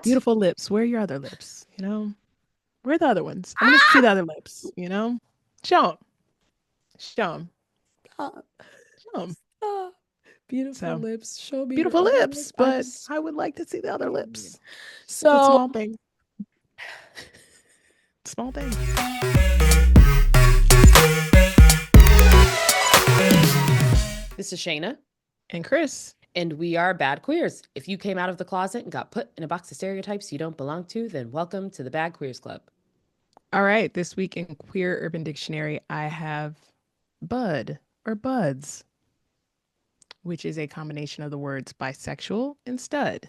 Beautiful lips. Where are your other lips? Where are the other ones? I want to see the other lips. Show them. Show them. Stop. Show them. Stop. Beautiful So lips. Show me your beautiful other lips, lips. but I would like to see the other lips. It's a So small thing. Small thing. this is Shana. And Kris. And we are Bad Queers. If you came out of the closet and got put in a box of stereotypes you don't belong to, then welcome to the Bad Queers Club. All right. This week in Queer Urban Dictionary, I have bud or buds, which is a combination of the words bisexual and stud.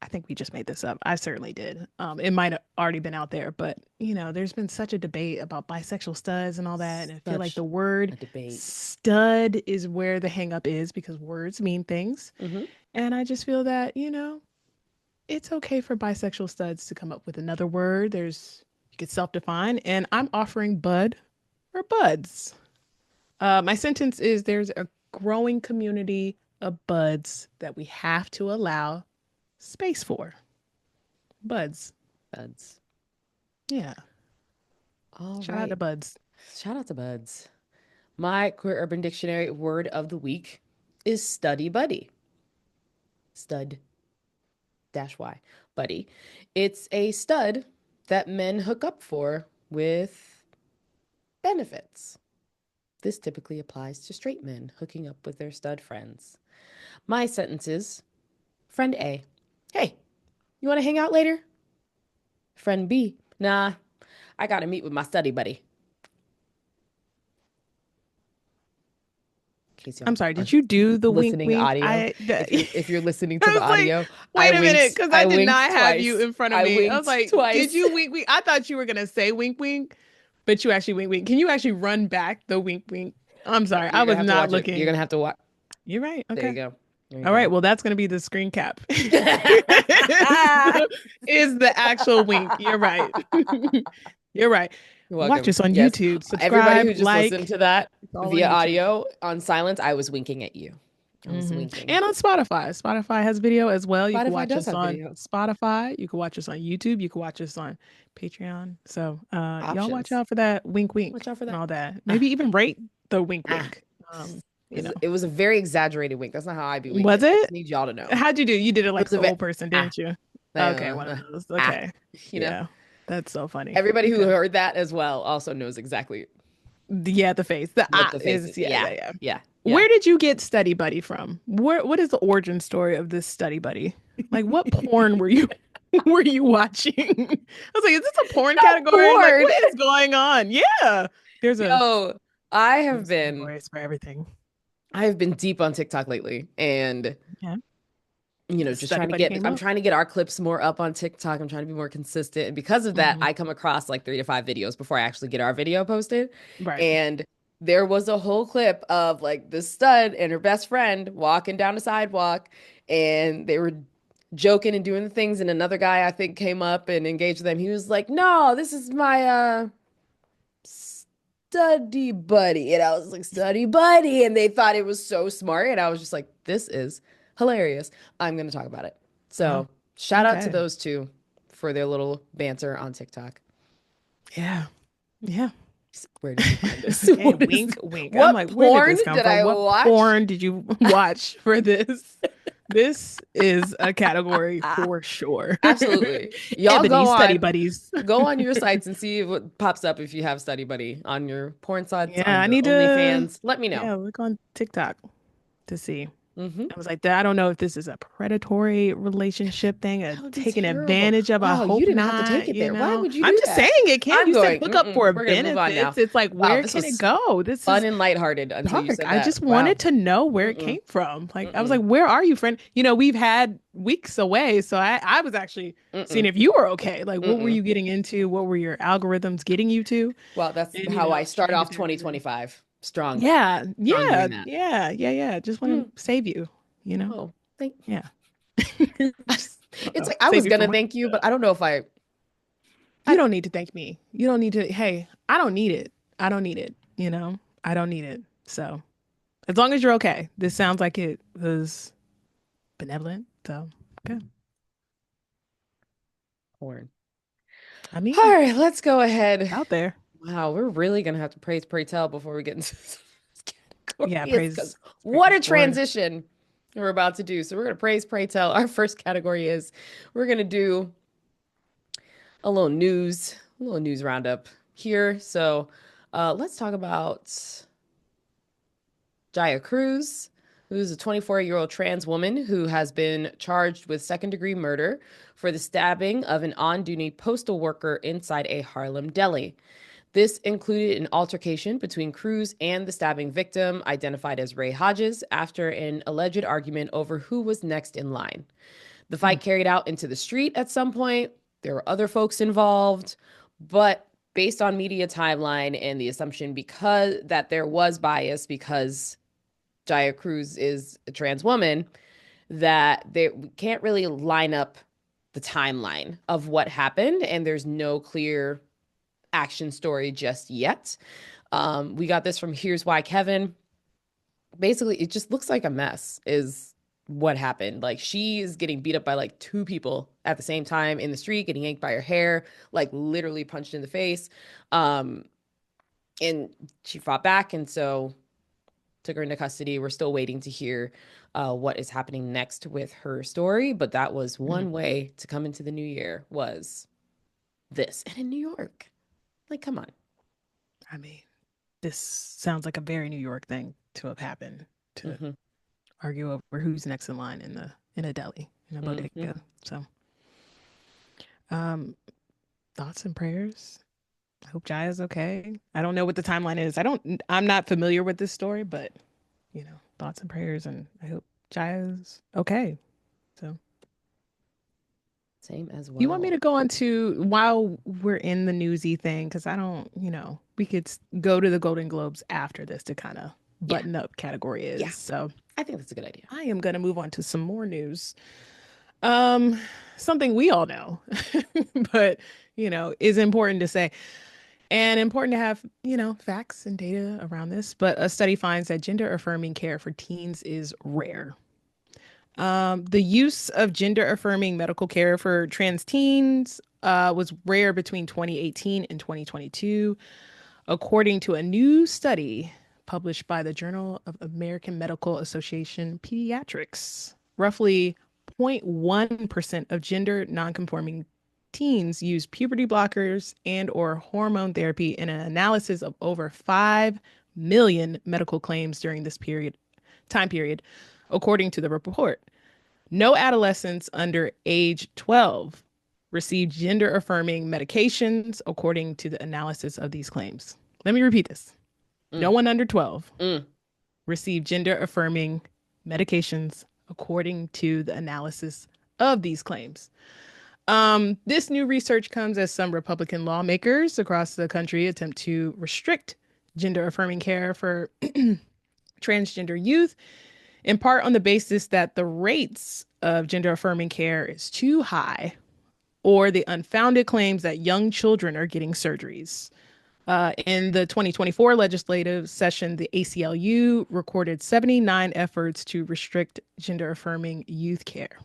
I think we just made this up. I certainly did. It might have already been out there, but there's been such a debate about bisexual studs and all that. And I feel like the word stud is where the hang up is because words mean things. Mm-hmm. And I just feel that, it's okay for bisexual studs to come up with another word. You could self-define, and I'm offering bud or buds. My sentence is there's a growing community of buds that we have to allow space for. Buds. Buds. Yeah. Shout out to buds. Shout out to buds. My Queer Urban Dictionary word of the week is studdy buddy. Stud -y. Buddy. It's a stud that men hook up for with benefits. This typically applies to straight men hooking up with their stud friends. My sentence is, friend A, hey, you want to hang out later? Friend B, nah, I got to meet with my study buddy. I'm sorry, did you do the wink wink? Audio? If you're listening to the audio, wait a minute, because I did not have you in front of me. I was like, twice. Did you wink wink? I thought you were going to say wink wink, but you actually wink wink. Can you actually run back the wink wink? I'm sorry, I was not looking. You're going to have to watch. You're right. Okay. There you go. All right, well, that's going to be the screen cap. Is the actual wink. You're right. You're right. Watch us on YouTube. Subscribe, everybody who just like, listened to that via audio on silence, I was winking at you. I was winking. And on Spotify. Spotify has video as well. You can watch us on Spotify. You can watch us on YouTube. You can watch us on Patreon. So y'all watch out for that wink wink. Watch out for that. And all that. Maybe even rate the wink wink. It was a very exaggerated wink. That's not how I be winking. Was it? I just need y'all to know. How'd you do? You did it like the old person, didn't you? Okay, one of those. Okay. Yeah. That's so funny. Everybody who heard that as well also knows exactly. Yeah, the face. The face is. Yeah. Where did you get Study Buddy from? What is the origin story of this Study Buddy? Like, what porn were you watching? I was like, is this a porn category? Like, what is going on? Yeah. I have been for everything. I have been deep on TikTok lately, and just trying to get our clips more up on TikTok. I'm trying to be more consistent. And because of that, I come across like 3 to 5 videos before I actually get our video posted. Right. And there was a whole clip of like this stud and her best friend walking down a sidewalk, and they were joking and doing the things. And another guy, I think, came up and engaged with them. He was like, no, this is my study buddy. And I was like, study buddy. And they thought it was so smart. And I was just like, this is hilarious. I'm going to talk about it. So shout out to those two for their little banter on TikTok. Yeah. Where did you find this? Hey, wink, wink. What I'm like, porn did I watch? What porn did you watch for this? This is a category for sure. Absolutely. Y'all Ebony go on Study Buddies. Go on your sites and see what pops up if you have Study Buddy on your porn sites. Yeah, I need OnlyFans. Let me know. Yeah, look on TikTok to see. Mm-hmm. I was like, I don't know if this is a predatory relationship thing, taking advantage of. I hope you didn't not, have to take it there. Why would you do I'm just saying it can't. You said hook up for benefits. It's like, where can it go? This fun and lighthearted until you said that. I just wanted to know where it came from. Like, I was like, where are you, friend? We've had weeks away, so I was actually seeing if you were okay. Like, what were you getting into? What were your algorithms getting you to? Well, that's how I start off 2025. Strong. Yeah. Just want to save you. Yeah. It's like I was gonna thank you, but I don't know if I. You don't need to thank me. You don't need to. Hey, I don't need it. I don't need it. I don't need it. So, as long as you're okay. This sounds like it was benevolent. So Okay. Porn. I All mean, right, let's go ahead. out there. Wow, we're really gonna have to praise, pray, tell before we get into this Yeah, category. Because what praise a the Lord. transition we're about to do. So we're gonna praise, pray, tell. Our first category is we're gonna do a little news roundup here. So let's talk about Jaia Cruz, who's a 24-year-old trans woman who has been charged with second-degree murder for the stabbing of an on-duty postal worker inside a Harlem deli. This included an altercation between Cruz and the stabbing victim, identified as Ray Hodges, after an alleged argument over who was next in line. The Mm, fight carried out into the street at some point. There were other folks involved, but based on media timeline and the assumption because that there was bias because Jaia Cruz is a trans woman, that we can't really line up the timeline of what happened, and there's no clear action story just yet. We got this from Here's Why Kevin. Basically, it just looks like a mess, is what happened. Like, she is getting beat up by like two people at the same time in the street, getting yanked by her hair, like literally punched in the face. Um, and she fought back, and so took her into custody. We're still waiting to hear what is happening next with her story, but that was mm. one way to come into the new year, was this. And in New York, like, come on. I mean, this sounds like a very New York thing to have happened, to Mm-hmm. argue over who's next in line in a deli, in a Mm-hmm. bodega. So, um, thoughts and prayers. I hope Jaya's okay. I don't know what the timeline is. I'm not familiar with this story, but thoughts and prayers, and I hope Jaya's okay. So, Same as you want me well. to go on to while we're in the newsy thing? Because I don't, we could go to the Golden Globes after this to kind of Yeah. button up category Yeah. is. So I think that's a good idea. I am gonna move on to some more news. Um, Something we all know, but is important to say. And important to have, facts and data around this. But a study finds that gender affirming care for teens is rare. The use of gender affirming medical care for trans teens was rare between 2018 and 2022, according to a new study published by the Journal of American Medical Association Pediatrics. Roughly 0.1% of gender nonconforming teens use puberty blockers and or hormone therapy in an analysis of over 5 million medical claims during this time period, according to the report. No adolescents under age 12 received gender affirming medications, according to the analysis of these claims. Let me repeat this. No Mm, one under 12 mm, received gender affirming medications, according to the analysis of these claims. This new research comes as some Republican lawmakers across the country attempt to restrict gender affirming care for transgender youth, in part on the basis that the rates of gender affirming care is too high, or the unfounded claims that young children are getting surgeries. In the 2024 legislative session, the ACLU recorded 79 efforts to restrict gender affirming youth care.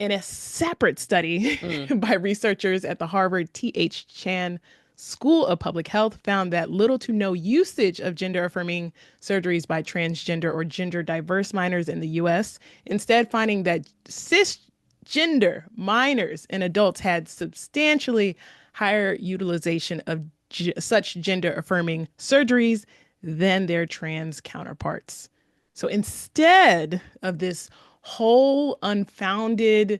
In a separate study mm, by researchers at the Harvard T.H. Chan School of Public Health, found that little to no usage of gender affirming surgeries by transgender or gender diverse minors in the US, instead, finding that cisgender minors and adults had substantially higher utilization of such gender affirming surgeries than their trans counterparts. So instead of this whole unfounded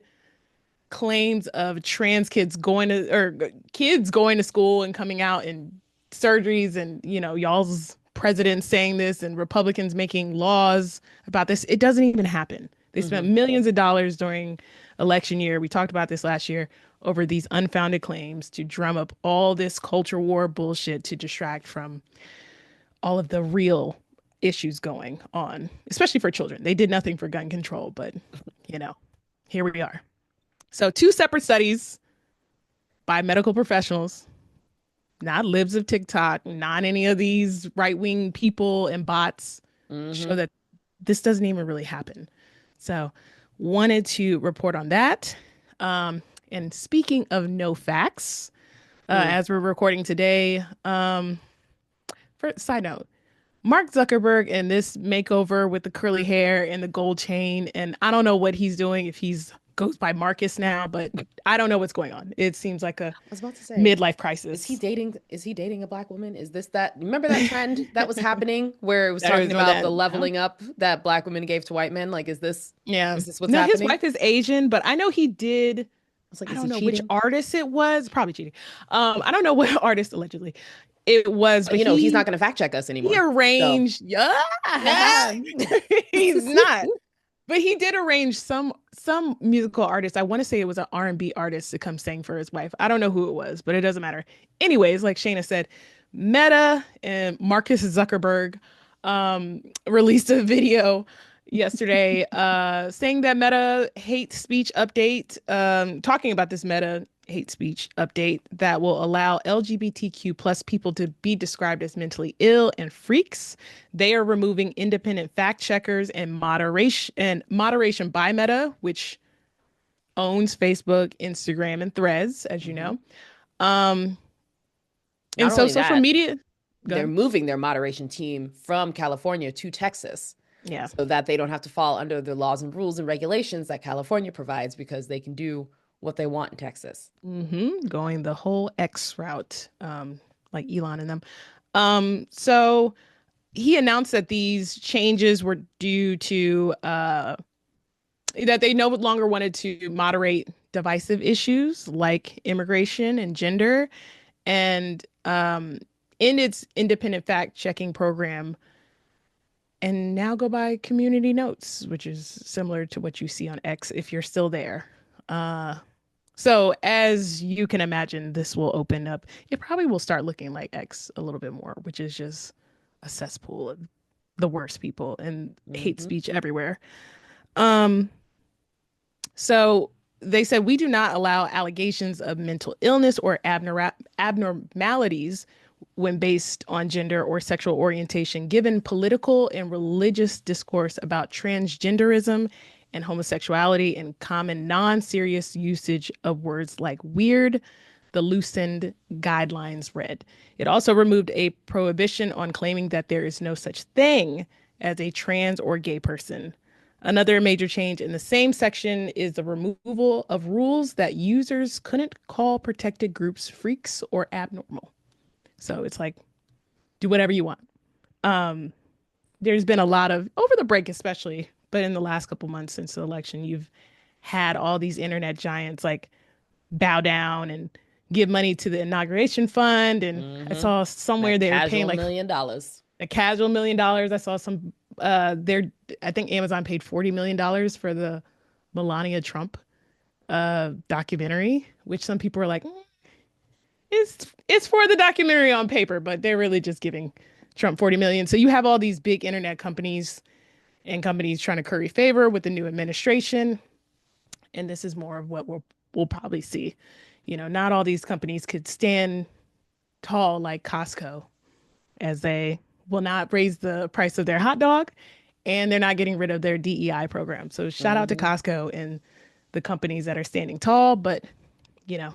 claims of trans kids going to or kids going to school and coming out and surgeries, and y'all's president saying this and Republicans making laws about this, it doesn't even happen. They spent mm-hmm. millions of dollars during election year, we talked about this last year, over these unfounded claims to drum up all this culture war bullshit to distract from all of the real issues going on, especially for children. They did nothing for gun control, but you know, here we are. So, two separate studies by medical professionals, not libs of TikTok, not any of these right wing people and bots, show Mm-hmm. that this doesn't even really happen. So, wanted to report on that. And speaking of no facts, Mm. as we're recording today, for side note, Mark Zuckerberg and this makeover with the curly hair and the gold chain, and I don't know what he's doing if he's goes by Marcus now, but I don't know what's going on. It seems like a I was about to say, midlife is he crisis. dating? Is he dating a black woman? Is this that? Remember that trend that was happening where it was That was talking doing about that. the Yeah. leveling up that black women gave to white men? Like, Yeah. is this what's No, his happening? wife is Asian, but I know he did. I was like, I is don't he know which cheating? artist it was. Probably cheating. I don't know what artist allegedly it was, but He's not going to fact check us he anymore. So, arranged. yeah. Yeah, he's not. But he did arrange some musical artist. I want to say it was an R&B artist to come sing for his wife. I don't know who it was, but it doesn't matter. Anyways, like Shayna said, Meta and Marcus Zuckerberg released a video yesterday saying that Meta hate speech update, talking about this Meta hate speech update that will allow LGBTQ plus people to be described as mentally ill and freaks. They are removing independent fact checkers and moderation by Meta, which owns Facebook, Instagram, and Threads, as you Mhm. know. Um, and Not so only social that, media, go they're ahead. moving their moderation team from California to Texas Yeah. so that they don't have to fall under the laws and rules and regulations that California provides because they can do what they want in Texas. Going the whole X route, like Elon and them. So he announced that these changes were due to that they no longer wanted to moderate divisive issues like immigration and gender, and in its independent fact checking program, and now go by community notes, which is similar to what you see on X if you're still there. Uh, so as you can imagine, this will open up. It probably will start looking like X a little bit more, which is just a cesspool of the worst people and hate Hmm. speech everywhere. Um, so they said we do not allow allegations of mental illness or abnormalities when based on gender or sexual orientation, given political and religious discourse about transgenderism and homosexuality and common non serious usage of words like weird, the loosened guidelines read. It also removed a prohibition on claiming that there is no such thing as a trans or gay person. Another major change in the same section is the removal of rules that users couldn't call protected groups freaks or abnormal. So it's like, do whatever you want. Um, there's been a lot of, over the break especially, but in the last couple months since the election, you've had all these internet giants like bow down and give money to the inauguration fund. And I Hmm. saw somewhere That they were paying casual like $1 million. a casual $1 million. I saw some there I think Amazon paid $40 million for the Melania Trump documentary, which some people are like, it's for the documentary on paper, but they're really just giving Trump 40 million. So you have all these big internet companies and companies trying to curry favor with the new administration. And this is more of what we'll probably see. You know, not all these companies could stand tall like Costco, as they will not raise the price of their hot dog and they're not getting rid of their DEI program. So shout out to Hmm. Costco and the companies that are standing tall, but you know,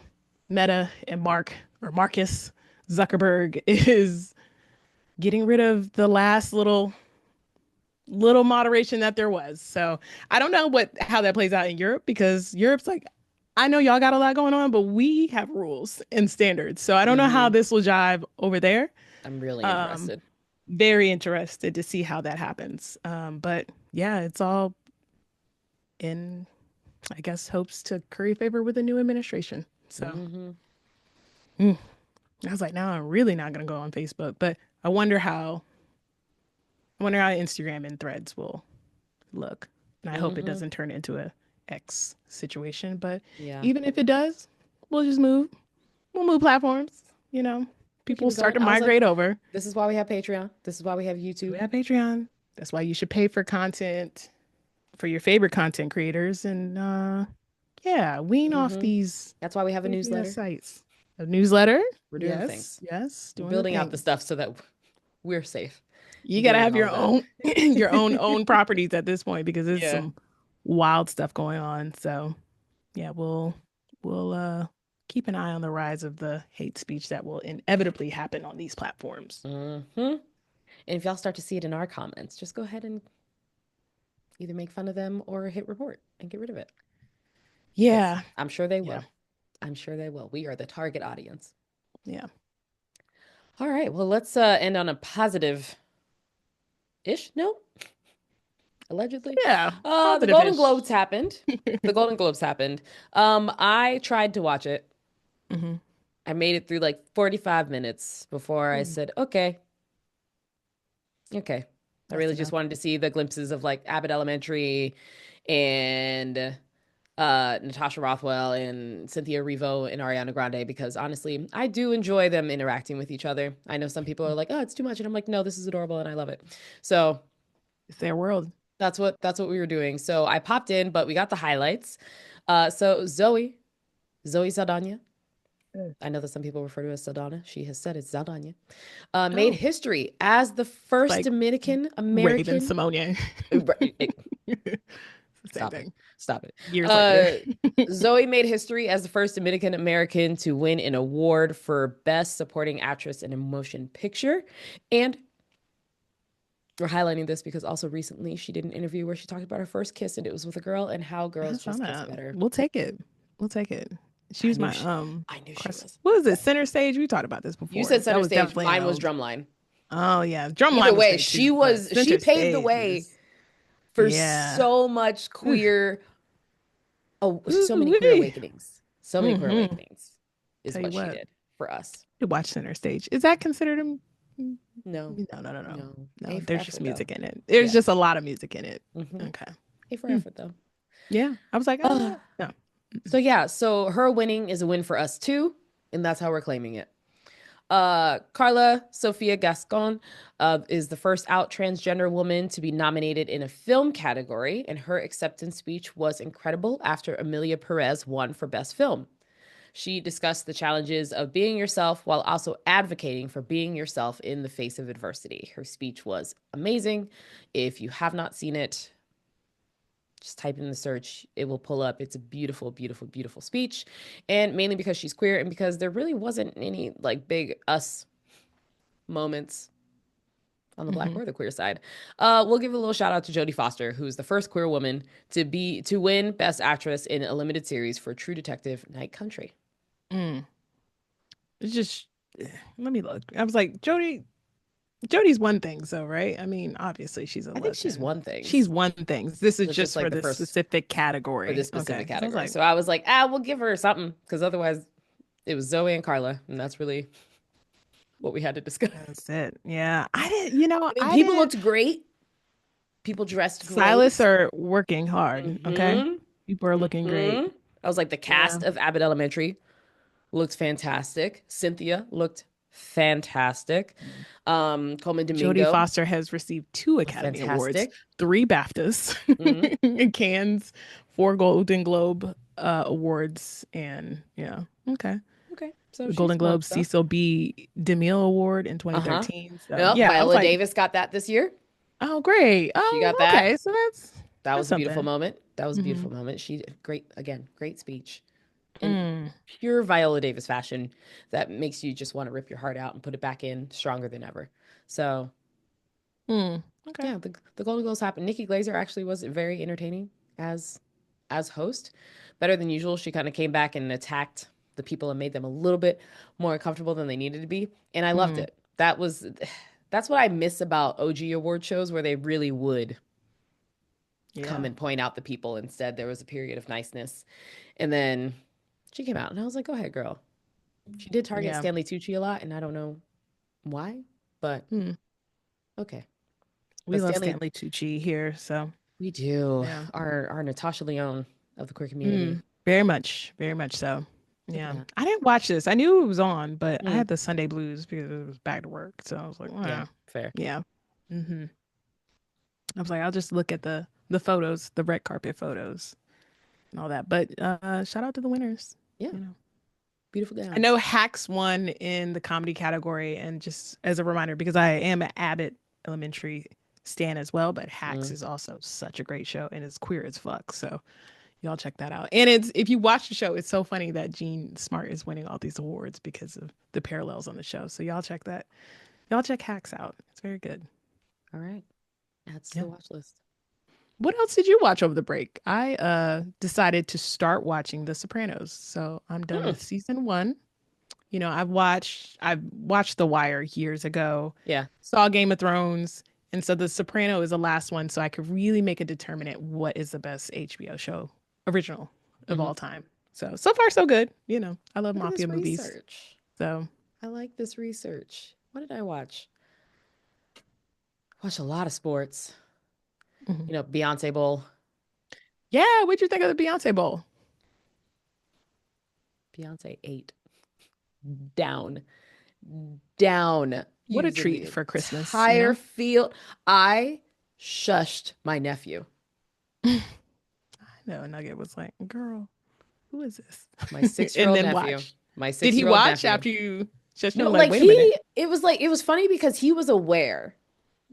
Meta and Marcus Zuckerberg is getting rid of the last little moderation that there was. So I don't know what how that plays out in Europe because Europe's like, I know y'all got a lot going on, but we have rules and standards. So I don't know how Hmm. this will jive over there. I'm really Um, interested. very interested to see how that happens. But yeah, it's all in, I guess, hopes to curry favor with the new administration. So Hmm. mm, I was like, now I'm really not gonna go on Facebook, but I wonder how Instagram and Threads will look. And I hope it Hmm. doesn't turn into a X situation. But Yeah. even if it does, we'll just move. We'll move platforms. You know, We people keep will it start going. to I was like, migrate over. this is why we have Patreon. This is why we have We YouTube. have Patreon. That's why you should pay for content for your favorite content creators and yeah, wean off Hmm. these That's why we have a crazy newsletter. sites. A newsletter? We're doing the Yes, things. yes, We're doing the building out the things. stuff so that we're safe You in gotta doing have all your of that. own your own properties at this point because it's Yeah. some wild stuff going on. So yeah, we'll keep an eye on the rise of the hate speech that will inevitably happen on these platforms. And if y'all start to see it in our comments, just go ahead and either make fun of them or hit report and get rid of it. Because Yeah. I'm sure they Yeah. will. I'm sure they will. We are the target audience. Yeah. All right. Well, let's end on a positive-ish note, allegedly. Yeah. The Golden Positive-ish. Globes happened. The Golden Globes happened. I tried to watch it. Hmm. I made it through like 45 minutes before I said, okay. Okay. I That's really just enough. wanted to see the glimpses of like Abbott Elementary and Natasha Rothwell and Cynthia Erivo and Ariana Grande because honestly, I do enjoy them interacting with each other. I know some people are like, "Oh, it's too much," and I'm like, "No, this is adorable and I love it." So It's their world. that's what we were doing. So I popped in, but we got the highlights. So Zoe Saldana. Mm. I know that some people refer to her as Saldana. She has said it's Saldana. Made Oh, history as the first like Dominican Raven American. Simone. It's the same Stop it. thing. Stop it. Years later. Zoe made history as the first Dominican American to win an award for Best Supporting Actress in a Motion Picture. And we're highlighting this because also recently she did an interview where she talked about her first kiss and it was with a girl and how I girls saw just kiss that. better. We'll take it. We'll take it. She I was knew my she, I knew she crust. was. What was it? Center stage? We talked about this You before. said That center was stage. definitely an Mine was L. drumline. Oh yeah, drumline Either was way, great too, but she center paved the stage way is for yeah. so much queer, oh, so many queer Ooh-wee. awakenings. So many queer Mm-hmm. awakenings is Tell you what she what, did for us. to watch center stage. Is that considered a No, no, no, no, no. no. A No, for there's just effort though. music in it. There's Yeah. just a lot of music in it. Mm-hmm. Okay. A for Hmm. effort though. Yeah. I was like, Uh, no. so yeah, so her winning is a win for us too, and that's how we're claiming it. Carla Sofia Gascon is the first out transgender woman to be nominated in a film category, and her acceptance speech was incredible after Emilia Perez won for Best Film. She discussed the challenges of being yourself while also advocating for being yourself in the face of adversity. Her speech was amazing. If you have not seen it, just type in the search, it will pull up. It's a beautiful, beautiful, beautiful speech. And mainly because she's queer and because there really wasn't any like big us moments on the black Mm-hmm. or the queer side. We'll give a little shout out to Jodie Foster, who's the first queer woman to win Best Actress in a limited series for True Detective Night Country. Mm. It's just let me look. I was like, Jody's one thing, so right? I mean, obviously she's a I think she's lesbian. won She's things. one thing. This is It's just just like for the this first specific for category. this Okay. specific So I was category. like, So I was like, we'll give her something because otherwise it was Zoe and Carla, and that's really what we had to discuss. that's it. Yeah. I mean, I people didn't looked great. People dressed stylists great. are working hard. Okay. Mm-hmm. People are looking great. Mm-hmm. I was like, the Yeah. cast of Abbott Elementary looked fantastic. Cynthia looked fantastic. Coleman Jodie Domingo Foster has received 2 looked Academy Awards, fantastic. 3 BAFTAs, Mm-hmm. Cannes, 4 Golden Globe awards, and yeah, okay. Okay, so The she's Golden won Globe stuff. Cecil B. DeMille Award in Uh-huh. 2013. So Yep, yeah, I was Viola like, Davis got that this year. oh great. She Oh, got that. okay. So That that's was a beautiful something. moment. That was a Mm-hmm. beautiful moment. She did great again, great speech. In Mm, pure Viola Davis fashion that makes you just want to rip your heart out and put it back in stronger than ever. So okay. yeah, the Golden Globes happened. Nikki Glazer actually was very entertaining as host. Better than usual. She kind of came back and attacked the people and made them a little bit more uncomfortable than they needed to be. And I loved Mm, it. That's what I miss about OG award shows where they really would come yeah. and point out the people. Instead, there was a period of niceness. And then she came out and I was like, go ahead, girl. She did target Yeah. Stanley Tucci a lot, and I don't know why, but Mm. okay. We But love Stanley, Stanley Tucci here. So we do. yeah. Our Natasha Leone of the queer community. Mm, very much. Very much so. Look at Yeah. that. I didn't watch this. I knew it was on, but I Mm, had the Sunday blues because it was back to work. So I was like, yeah, wow. fair. Yeah. Hmm. I was like, I'll just look at the photos, the red carpet photos and all that. But shout out to the winners. Yeah, You know. beautiful I know gowns. Hacks won in the comedy category, and just as a reminder, because I am an Abbott Elementary stan as well, but Hacks Mm. is also such a great show and it's queer as fuck. So y'all check that out. And it's if you watch the show, it's so funny that Gene Smart is winning all these awards because of the parallels on the show. So y'all check that. Y'all check Hacks out. It's very good. All right. Adds to Yeah. the watch list. What else did you watch over the break? I decided to start watching The Sopranos. So I'm done Mm. with season 1. You know, I've watched The Wire years ago, Yeah. saw Game of Thrones, and so The Soprano is the last one, so I could really make a determinant what is the best HBO show original of Hmm. all time. So far so good. You know, I love Look at mafia this movies. research. So I like this research. What did I watch? Watch a lot of sports. mhm. Beyonce Bowl. Yeah, what'd you think of the Beyonce Bowl? Beyonce ate down, down, What a using treat the for Christmas, you entire know? field. I shushed my nephew. No, Nugget was like, girl, who is My this? And 6-year-old then nephew. watch. My Did he six-year-old watch nephew. after you just No, like, like wait a minute? it was funny because he was aware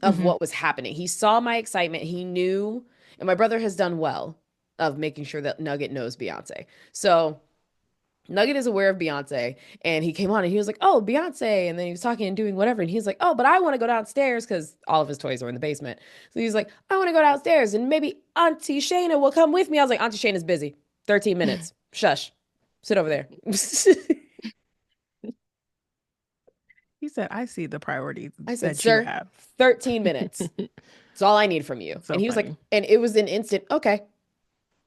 of Hmm. what was happening. He saw my excitement. He knew, and my brother has done well of making sure that Nugget knows Beyonce. So Nugget is aware of Beyonce, and he came on and he was like, "Oh, Beyonce," and then he was talking and doing whatever, and he's like, "Oh, but I want to go downstairs because all of his toys are in the basement." So he's like, "I want to go downstairs, and maybe Auntie Shayna will come with me." I was like, "Auntie Shayna's busy. 13 minutes. Shush. Sit over there." He said, I see the priorities I said, that you "Sir, have. 13 minutes. That's all I need from you." So And he was like, funny. and it was an instant, okay.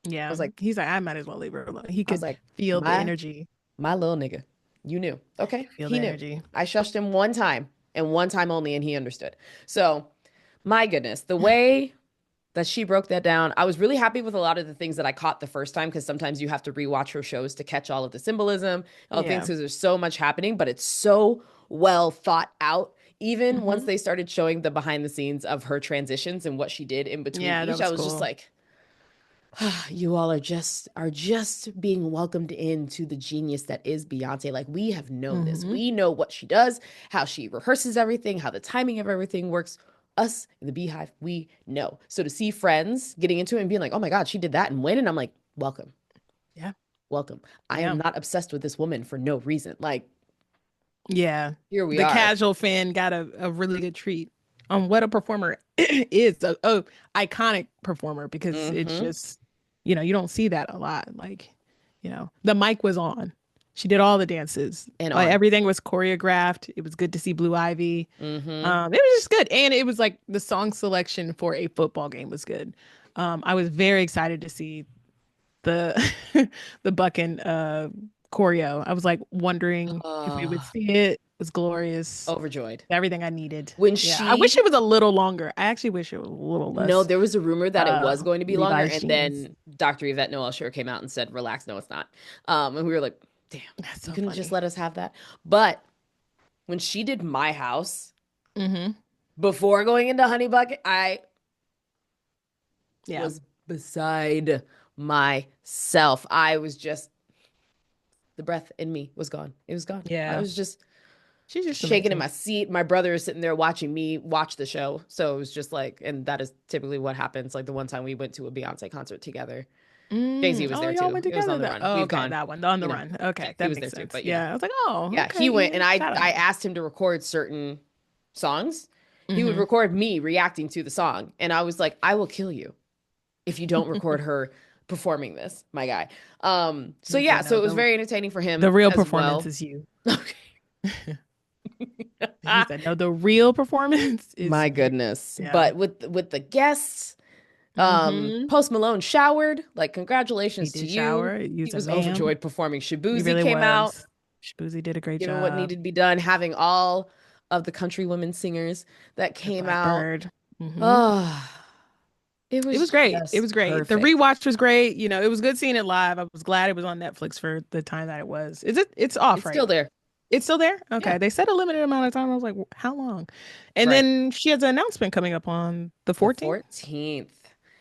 I Yeah. was like, He's like, I might as well leave her alone. He I was could like, feel the my energy. my little nigga, you knew. Okay, Feel the he knew. energy. I shushed him one time and one time only, and he understood. So, my goodness, the way that she broke that down, I was really happy with a lot of the things that I caught the first time because sometimes you have to rewatch her shows to catch all of the symbolism, all the things Yeah. because there's so much happening, but it's so well thought out. Even once Hmm. they started showing the behind the scenes of her transitions and what she did in between Yeah, that each, I was was just cool. like, you all are just being welcomed into the genius that is Beyonce. Like we have known this. Hmm. We know what she does, how she rehearses everything, how the timing of everything works. Us in the Beehive, we know. So to see friends getting into it and being like, "Oh my God, she did that and win," and I'm like, "Welcome, Yeah. welcome." I am Yeah. not obsessed with this woman for no reason. Like Yeah. here we The are. casual fan got a really good treat on what a performer is. A iconic performer because it's Mm-hmm. just, you don't see that a lot. Like, the mic was on. She did all the dances. And Like on. everything was choreographed. It was good to see Blue Ivy. Mm-hmm. It was just good. And it was like the song selection for a football game was good. I was very excited to see the the Bucking choreo. I was like wondering if we would Oh, see it. It was glorious. overjoyed. Everything I needed. When Yeah. I wish it she was a little longer. I actually wish it was a little No, less there was a rumor that it was going to be longer, Levi's and jeans. then Dr. Yvette Noel sure came out and said, "Relax, no, it's not." And we were like, "Damn, That's you so couldn't just funny. let us have that." But when she did My House Hmm. before going into Honey Bucket, I Yeah. was beside myself. I was just the breath in me was gone. It was gone. I Yeah. was just She's just shaking in amazing. my seat. My brother is sitting there watching me watch the show. So it was just like, and that is typically what happens. Like the one time we went to a Beyonce concert together. Jay-Z was Oh, there y'all too. went It was together. on the That. run. Oh, We've okay. gone, That one. On the you know, run. yeah, Okay. he That was there makes too. sense. But yeah. Yeah. I was like, oh, Yeah, okay. he went and Shout I out. asked him to record certain songs. He would Hmm. record me reacting to the song. And I was like, I will kill you if you don't record her performing this, my guy. So He yeah, said, so no, it was the very entertaining for the him real as performance well. is you. Okay. He said, no, the real performance is My you. goodness. Yeah. But with the guests, Hmm. Post Malone showered. Like, He congratulations to did you. shower. He He was a was ma'am. overjoyed performing. He Shabuzi really came out, was. Shabuzi did a great giving what job. needed to be done, having all of the country women singers that The came out. Blackbird. Hmm. Oh, it It was was great. It just was great. The perfect. rewatch was great. It was good seeing it live. I was glad it was on Netflix for the time that it was. Is it? It's off, It's still right? there. It's still there? Yeah, Okay. They said a limited amount of time. I was like, how long? And right. then she has an announcement coming up on the The 14th. 14th.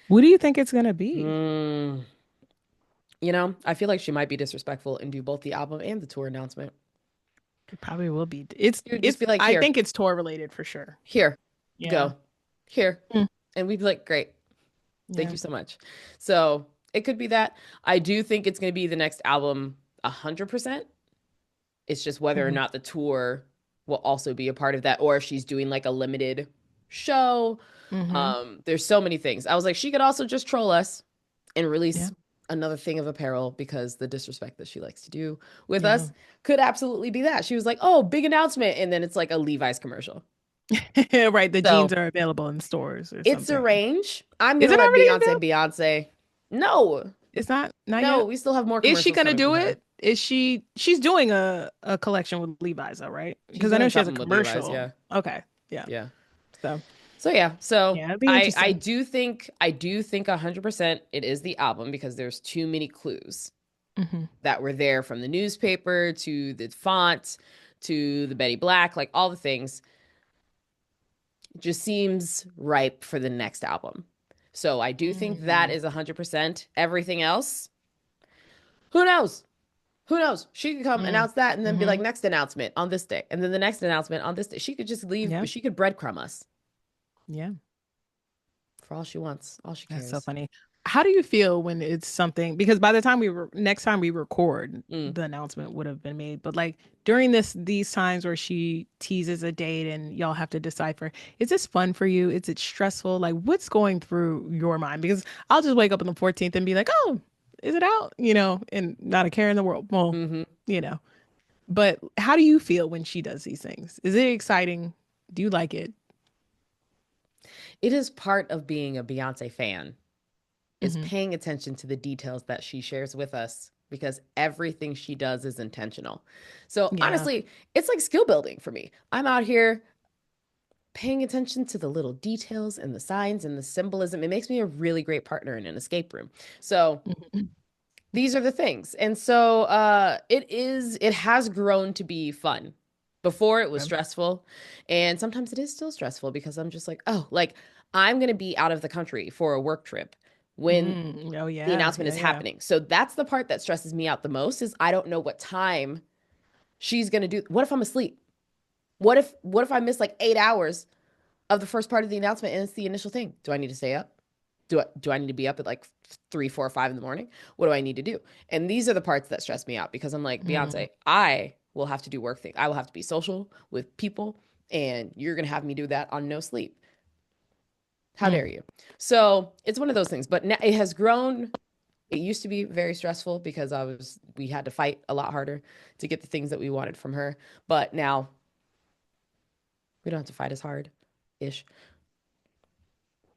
What do you think it's gonna be? Hmm. I feel like she might be disrespectful and do both the album and the tour announcement. It probably will be. It's She would just it's be like, I here, think it's tour related for sure. here, Yeah. go. here. Mm, And we'd be like, great. Thank yeah. you so much. So it could be that. I do think it's going to be the next album 100%. It's just whether or Hmm. not the tour will also be a part of that, or if she's doing like a limited show. Hmm. There's so many things. I was like, she could also just troll us and Yeah. release another thing of apparel, because the disrespect that she likes to do with Yeah. us could absolutely be that. She was like, oh, big announcement. And then it's like a Levi's commercial. Right. The jeans So are available in stores or it's a something. range. I'm Is gonna it let already Beyonce, available? Beyonce. No, It's not no, yet. we still have more Is she commercials gonna coming from do her. it? She's doing a collection with Levi's though, right? She's Because I know doing she has a something with Levi's, commercial. yeah. Okay. Yeah. Yeah. So So yeah, so yeah, it'd be I interesting. do think 100% it is the album, because there's too many clues Hmm. that were there, from the newspaper to the font to the Betty Black, like all the things. Just seems ripe for the next album. So I do think that Mm. is 100%. Everything else, who knows? Who knows? She could come Mm. announce that and then be like, Hmm. next announcement on this day, and then the next announcement on this day. She could just leave. Yeah. She could breadcrumb us Yeah. for all she wants, all she That's so cares. funny. How do you feel when it's something, because by the time next time we record, Mm. the announcement would have been made. But like during these times where she teases a date and y'all have to decipher, is this fun for you? Is it stressful? Like what's going through your mind? Because I'll just wake up on the 14th and be like, oh, is it out? And not a care in the world. Well, Hmm. you know. But how do you feel when she does these things? Is it exciting? Do you like it? It is part of being a Beyonce fan, is Hmm. paying attention to the details that she shares with us, because everything she does is intentional. So Yeah. honestly, it's like skill building for me. I'm out here paying attention to the little details and the signs and the symbolism. It makes me a really great partner in an escape room. So Mhm. these are the things. And so it has grown to be fun. Before it was Okay. stressful, and sometimes it is still stressful, because I'm just like, oh, like I'm going to be out of the country for a work trip when Mm. Oh the yeah. announcement Yeah. is Yeah. happening. So that's the part that stresses me out the most, is I don't know what time she's going to do. What if I'm asleep? What if I miss like 8 hours of the first part of the announcement and it's the initial thing? Do I need to stay up? Do I need to be up at like 3, 4, 5 in the morning? What do I need to do? And these are the parts that stress me out, because I'm like, Mm. Beyonce, I will have to do work things. I will have to be social with people, and you're gonna have me do that on no sleep. How Mm. dare you? So it's one of those things. But now it has grown. It used to be very stressful, because we had to fight a lot harder to get the things that we wanted from her. But now we don't have to fight as hard ish.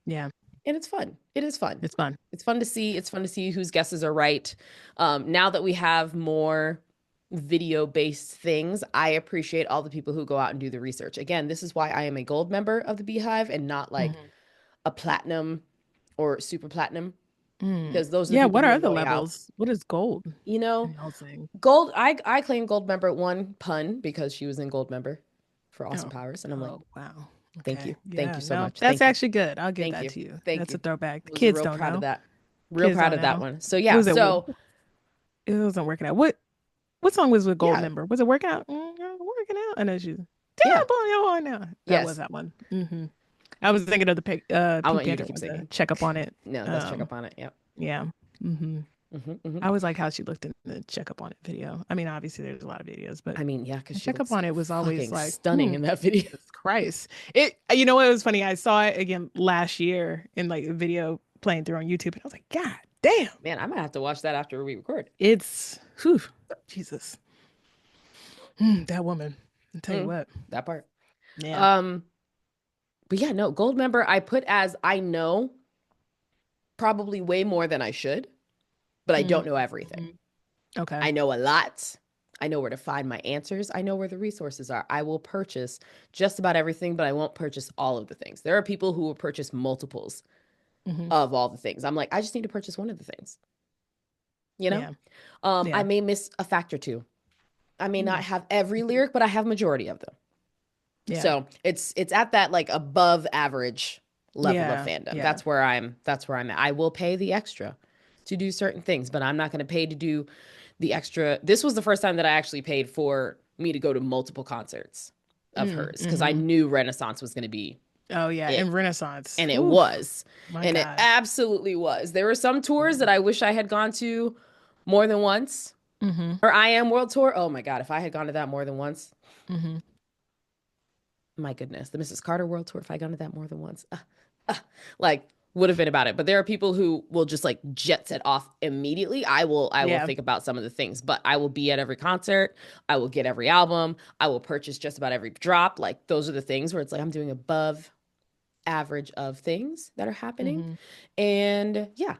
Yeah. And it's fun. It is fun. It's fun. It's fun to see. It's fun to see whose guesses are right. Now that we have more video based things, I appreciate all the people who go out and do the research. Again, this is why I am a gold member of the Beehive and not like Mhm. a platinum or super platinum, Mm. because those are the Yeah. people What who are are the going out. levels? What is gold You in know, y'all thing? gold. I claim gold member one pun, because she was in gold member for Awesome Oh. Powers, and I'm like, Oh. Wow. thank Okay. you Yeah. so No, much, that's thank you, actually good. I'll give thank that you, to you. thank That's a you. throwback. The Was kids real don't proud of know. that. Real Kids proud don't of that know. one. So What yeah, was it? so It wasn't working out. What song was with Gold yeah, Member? Was it working out? Working out. I know she's yeah, down on your heart now. That was yes. that one. I was thinking of the I Pink want you to Panther keep one. The singing. check up on it. No, that's check Um, up on it. Yep. yeah. hmm Hmm. I always like how she looked in the check up on it video. I mean, obviously there's a lot of videos, but I mean, yeah, because the she check up looks on it was always fucking like, stunning in that video. Jesus Christ. It. You know what was funny? I saw it again last year in like a video playing through on YouTube, and I was like, God damn, Man, I might have to watch that after we record. it's whew, Jesus. That woman. I'll tell you Mm, what. that part. Yeah. Um, but yeah, no, gold member I put as I know probably way more than I should, but I don't know everything. Mhm. Okay. I know a lot. I know where to find my answers. I know where the resources are. I will purchase just about everything, but I won't purchase all of the things. There are people who will purchase multiples Hmm. of all the things. I'm like, I just need to purchase one of the things, you know? Yeah. I Yeah. may miss a fact or two. I may not Mm. have every Mhm. lyric, but I have majority of them. Yeah. So it's at that like above average level of Yeah. fandom. Yeah. That's where I'm at. I will pay the extra to do certain things, but I'm not going to pay to do the extra. This was the first time that I actually paid for me to go to multiple concerts of hers, because I Mm-hmm. knew Renaissance was going to be Oh yeah, It and Renaissance. and it Oof, was. my And it God. absolutely was. There were some tours Yeah. that I wish I had gone to more than once. Mm-hmm. Or I Am World Tour. Oh my God, if I had gone to that more than once, Mm-hmm. my goodness, the Mrs. Carter World Tour, if I had gone to that more than once, uh, like would have been about it. But there are people who will just like jet set off immediately. I will Yeah. think about some of the things, but I will be at every concert. I will get every album. I will purchase just about every drop. Like those are the things where it's like I'm doing above average of things that are happening. Mm-hmm. And yeah,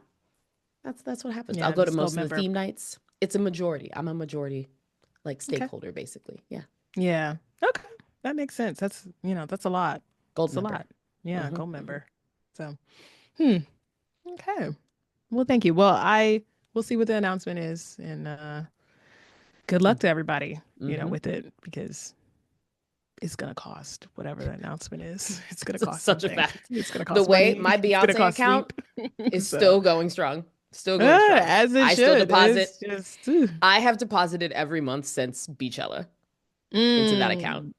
that's what happens. I'll Yeah, go to just most gold of the member. theme nights. It's a majority. I'm a majority like Okay. stakeholder basically. Yeah. Yeah. Okay. That makes sense. That's a lot. Gold It's a member. lot. Yeah, Hmm. gold member. So, hmm. Okay. Well, thank you. Well, I will see what the announcement is, and good luck to everybody, Hmm. with it because it's gonna cost whatever the announcement is. It's gonna It's cost such a something. fact. It's gonna The cost way money. my It's gonna Beyonce cost account sleep. is So, still going strong. Still going strong. as it I still should. deposit. It's just, ooh. I have deposited every month since Beachella into that account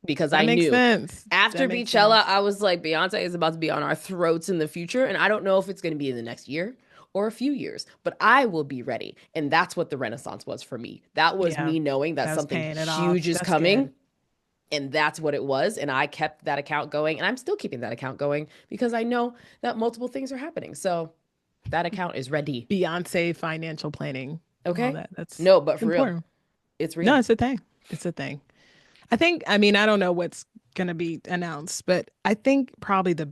because That I makes knew sense. after That makes Beachella, sense. I was like, Beyonce is about to be on our throats in the future. And I don't know if it's going to be in the next year or a few years, but I will be ready. And that's what the Renaissance was for me. That was Yeah, me knowing that that was something paying it huge off. is That's coming. good. And that's what it was. And I kept that account going. And I'm still keeping that account going because I know that multiple things are happening. So that account is ready. Beyonce financial planning, all Okay. that. That's No, but for real, important. it's No, real. it's a thing. It's a thing. I mean, I don't know what's gonna be announced, but I think probably the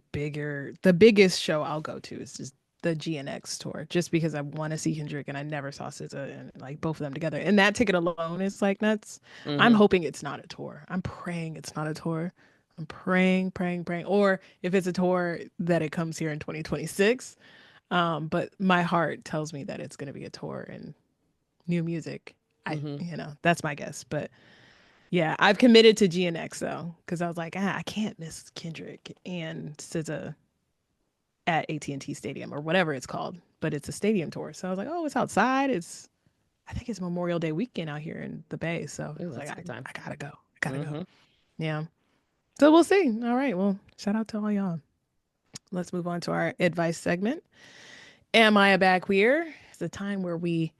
biggest show I'll go to is just the GNX tour, just because I want to see Kendrick and I never saw SZA and like both of them together. And that ticket alone is like nuts. I'm Hmm. hoping it's not a tour. I'm praying it's not a tour. I'm praying, praying, praying. Or if it's a tour, that it comes here in 2026. But my heart tells me that it's gonna be a tour and new music. Hmm. That's my guess. But yeah, I've committed to GNX though, because I was like, I can't miss Kendrick and SZA at AT&T Stadium or whatever it's called, but it's a stadium tour. So I was like, oh, it's outside. I think it's Memorial Day weekend out here in the Bay. So I Ooh, was like, that's a good time. I gotta go. I gotta go. Hmm. Yeah. So we'll see. All right. Well, shout out to all y'all. Let's move on to our advice segment. Am I a bad queer? It's a time where we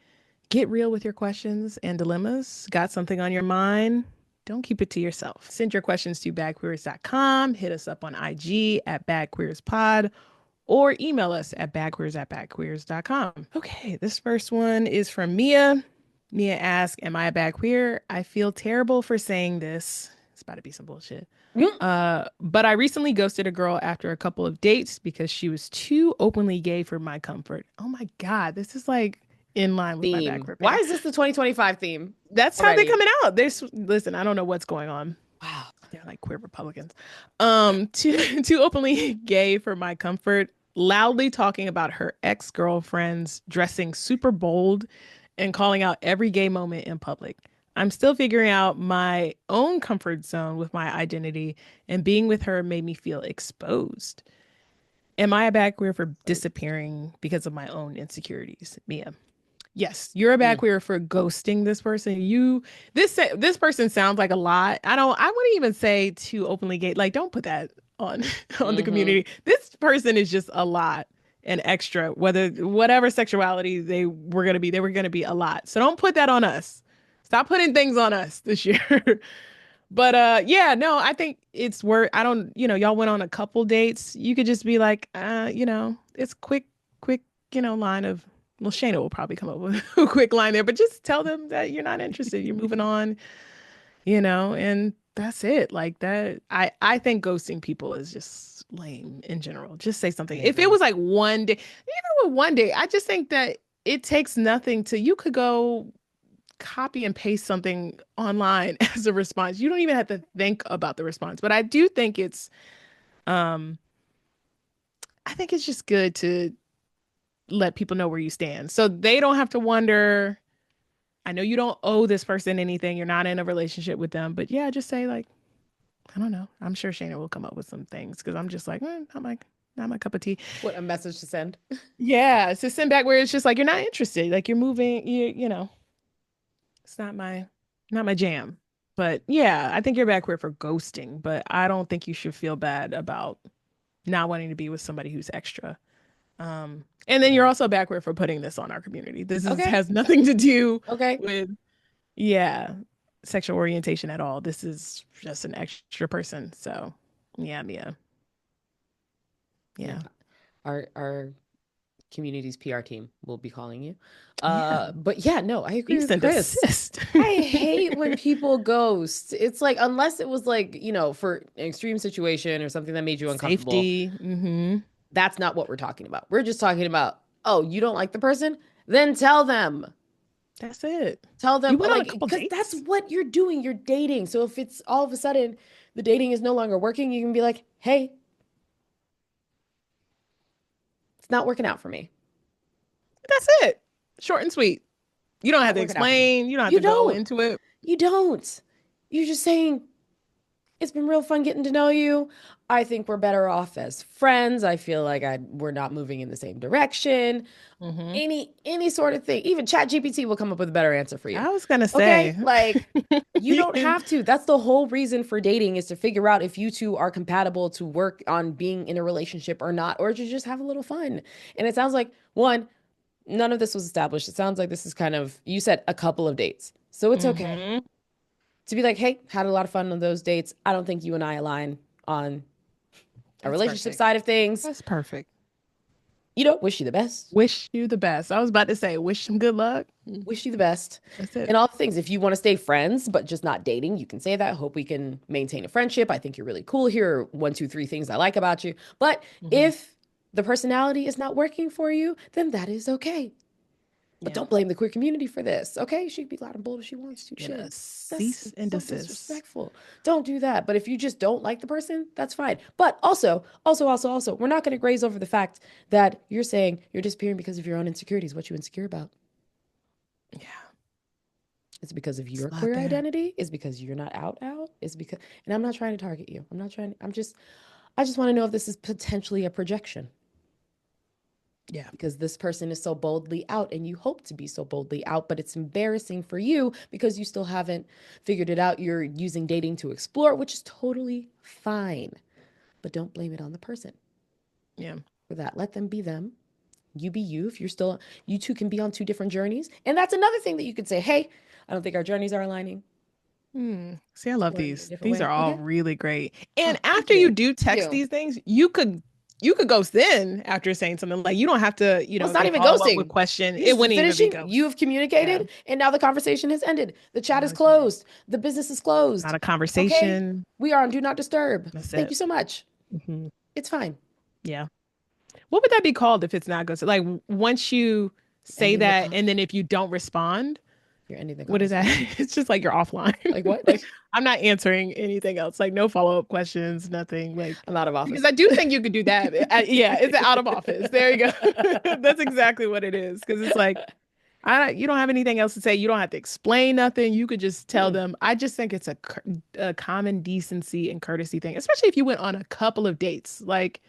get real with your questions and dilemmas. Got something on your mind? Don't keep it to yourself. Send your questions to badqueers.com. Hit us up on IG at badqueerspod or email us at badqueers@badqueers.com. Okay, this first one is from Mia. Mia asks, am I a bad queer? I feel terrible for saying this. It's about to be some bullshit. But I recently ghosted a girl after a couple of dates because she was too openly gay for my comfort. Oh my God, this is like in line with my back Theme. Why ripping. is this the 2025 theme That's how they're already? coming out. There's listen, I don't know what's going on. Wow. They're like queer Republicans. Too openly gay for my comfort, loudly talking about her ex-girlfriends, dressing super bold, and calling out every gay moment in public. I'm still figuring out my own comfort zone with my identity, and being with her made me feel exposed. Am I a bad queer for disappearing because of my own insecurities, Mia? Yes, you're a bad Mm, queer for ghosting this person. This person sounds like a lot. I wouldn't even say too openly gay. Like, don't put that on on the mm-hmm. community. This person is just a lot and extra. Whatever sexuality they were gonna be a lot. So don't put that on us. Stop putting things on us this year. But yeah, no, I think it's worth I don't, y'all went on a couple dates. You could just be like, it's quick, line of well, Shayna will probably come up with a quick line there, but just tell them that you're not interested. You're moving on, and that's it. Like that, I think ghosting people is just lame in general. Just say I something. If it agree. was like one day, even with one day, I just think that it takes nothing to you could go copy and paste something online as a response. You don't even have to think about the response. But um I think it's just good to let people know where you stand. So they don't have to wonder. I know you don't owe this person anything. You're not in a relationship with them, but yeah, just say like, I don't know. I'm sure Shayna will come up with some things because I'm just like, not my cup of tea. What a message to send. Yeah, so send back where it's just like you're not interested. Like you're moving, it's not my jam. But yeah, I think you're bad queer for ghosting, but I don't think you should feel bad about not wanting to be with somebody who's extra. And then you're Yeah. also backward for putting this on our community. Okay. Has nothing to do Okay. with, yeah, sexual orientation at all. This is just an extra person. So, yeah, Mia. Yeah. Yeah. Our community's PR team will be calling you. Yeah. But yeah, no, I agree Cease with and Kris. desist. I hate when people ghost. It's like, unless it was like, for an extreme situation or something that made you uncomfortable, Safety. Mm-hmm. that's not what we're talking about. We're just talking about, oh, you don't like the person? Then tell them. That's it. Tell them, You went on a like, couple because that's dates? what you're doing. You're dating. So if it's all of a sudden the dating is no longer working, you can be like, hey, it's not working out for me. That's it. Short and sweet. You don't have Not to working out for me. explain. You don't have You to go don't. into it. You don't. You're just saying, it's been real fun getting to know you. I think we're better off as friends. I feel like we're not moving in the same direction. Mm-hmm. Any sort of thing. Even ChatGPT will come up with a better answer for you. I was gonna Okay? say. Like, you You don't can. have to. That's the whole reason for dating, is to figure out if you two are compatible to work on being in a relationship or not, or to just have a little fun. And it sounds like, one, none of this was established. It sounds like this is kind of, you said a couple of dates. So it's okay Mm-hmm. to be like, hey, had a lot of fun on those dates. I don't think you and I align on a That's relationship perfect. side of things. That's perfect. Wish you the best. Wish you the best. I was about to say, wish him good luck. Wish you the best. That's it. And all the things. If you want to stay friends, but just not dating, you can say that. Hope we can maintain a friendship. I think you're really cool. Here are 1, 2, 3 things I like about you. But Hmm. if the personality is not working for you, then that is okay. But Yeah. don't blame the queer community for this, okay? She can be loud and bold if she wants to. Yeah. Chill. That's Cease and so desist. disrespectful. Don't do that. But if you just don't like the person, that's fine. But also, we're not going to graze over the fact that you're saying you're disappearing because of your own insecurities. What you insecure about? Yeah. It's because of It's your a lot queer there. identity? Is because you're not out? Is because, and I'm not trying to target you. I just want to know if this is potentially a projection, Yeah. because this person is so boldly out and you hope to be so boldly out, but it's embarrassing for you because you still haven't figured it out. You're using dating to explore, which is totally fine, but don't blame it on the person Yeah. for that. Let them be them. You be you. If you're still, you two can be on two different journeys. And that's another thing that you could say, hey, I don't think our journeys are aligning. See, I love Exploring in a these. different These are way. all Okay. really great. Oh, And thank after you you. do Thank text you. these things, you could ghost then after saying something like you don't have to, Well, it's not they even follow up with ghosting. question. You It just wouldn't even be finishing. You ghost. have Yeah. communicated, and now the conversation has ended. The chat Now is it's ended. closed. The business is closed. Not a Okay, conversation. we are on do not disturb. That's Thank it. you so much. Hmm. It's fine. Yeah. What would that be called if it's not ghosted? Like once you say Ending the that, con. and then if you don't respond, You're ending the what is that? conversation. It's just like you're offline. Like what? Like I'm not answering anything else. Like no follow-up questions, nothing. Like I'm out of because office. I do think you could do that. Yeah, it's out of office. There you go. That's exactly what it is. Because it's like you don't have anything else to say. You don't have to explain nothing. You could just tell Mm-mm. them. I just think it's a common decency and courtesy thing, especially if you went on a couple of dates. Like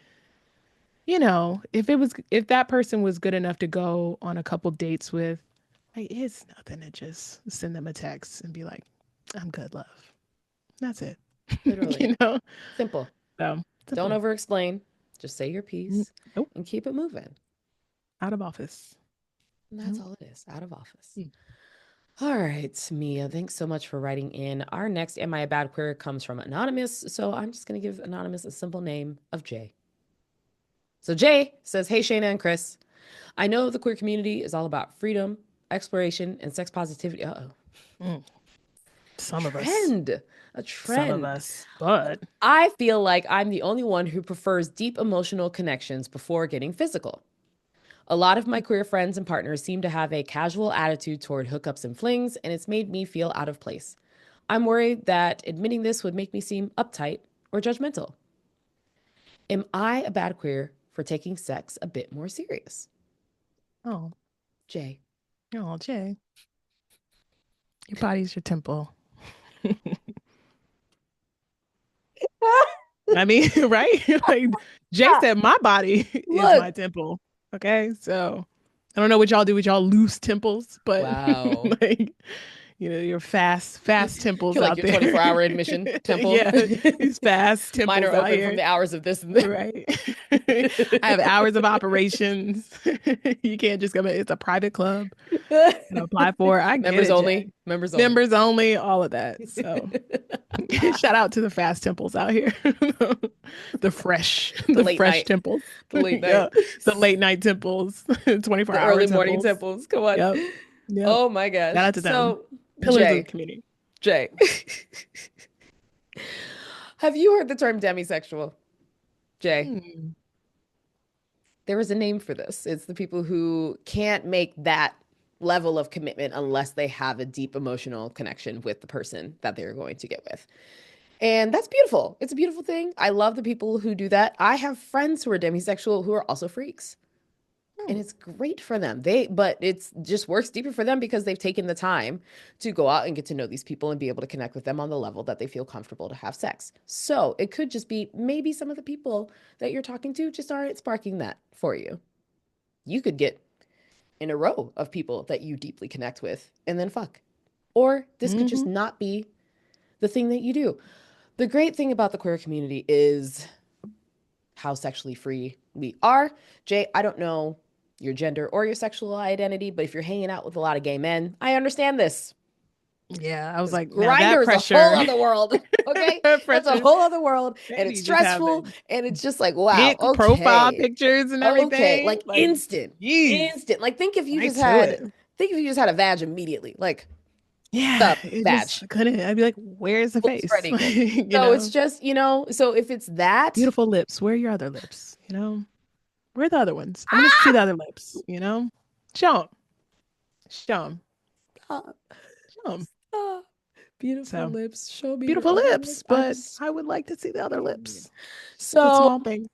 if that person was good enough to go on a couple dates with, like, it's nothing to just send them a text and be like, I'm good, love. That's it. Literally you know? simple. So Don't simple. over explain. Just say your piece Nope. and keep it moving. Out of office. And that's Nope. all it is. Out of office. All right, Mia, thanks so much for writing in. Our next Am I a Bad Queer comes from Anonymous. So I'm just going to give Anonymous a simple name of Jay. So Jay says, hey, Shayna and Kris. I know the queer community is all about freedom, exploration, and sex positivity. Uh-oh. Mm. Some of us. Trend. A Some of trend. us. But I feel like I'm the only one who prefers deep emotional connections before getting physical. A lot of my queer friends and partners seem to have a casual attitude toward hookups and flings, and it's made me feel out of place. I'm worried that admitting this would make me seem uptight or judgmental. Am I a bad queer for taking sex a bit more serious? oh, Jay. oh, Jay, your body's your temple. I mean, right? Like Jay said, my body is Look. my temple. Okay. So I don't know what y'all do with y'all loose temples, but Wow. like your fast temples You're like out your there. 24-hour admission temple. Yeah, these fast Mine temples are out open from here. the hours of this and this. Right. I have hours of operations. You can't just come in. It's a private club and apply for it. I get Members it, Jay. only. Members only. Members only, all of that. So shout out to the fast temples out here. The the late fresh night. temples. The late Yeah. night. The late night temples, 24 The hour early morning temples. temples. Come on. Yep. Yep. Oh my Shout gosh. out to them. So, Pillars of the Jay, community. Jay, have you heard the term demisexual? Jay, Hmm. there is a name for this. It's the people who can't make that level of commitment unless they have a deep emotional connection with the person that they're going to get with. And that's beautiful. It's a beautiful thing. I love the people who do that. I have friends who are demisexual who are also freaks. And it's great for them. But it's just works deeper for them because they've taken the time to go out and get to know these people and be able to connect with them on the level that they feel comfortable to have sex. So it could just be maybe some of the people that you're talking to just aren't sparking that for you. You could get in a row of people that you deeply connect with and then fuck. Or this could just not be the thing that you do. The great thing about the queer community is how sexually free we are. Jay, I don't know your gender or your sexual identity, but if you're hanging out with a lot of gay men, I understand this. Yeah, I was like, now Grindr that is pressure. a whole other world. Okay, that's a Pressure. whole other world, That and it's needs to happen. stressful, and it's just like, wow, Big okay, profile pictures and everything. okay, like instant, geez, instant. Like think if you right just to had, it. think if you just had a vag immediately, like Yeah, the it vag, just couldn't. I'd be like, where's the full face? spread eagle. You So know, it's just, so if it's that, beautiful lips. Where are your other lips? Where are the other ones? I want to see the other lips. Show them. Show them. ah, Show them. ah, beautiful So lips, show me your beautiful other lips, lips. I'm but I would like to see the other lips. The so small things.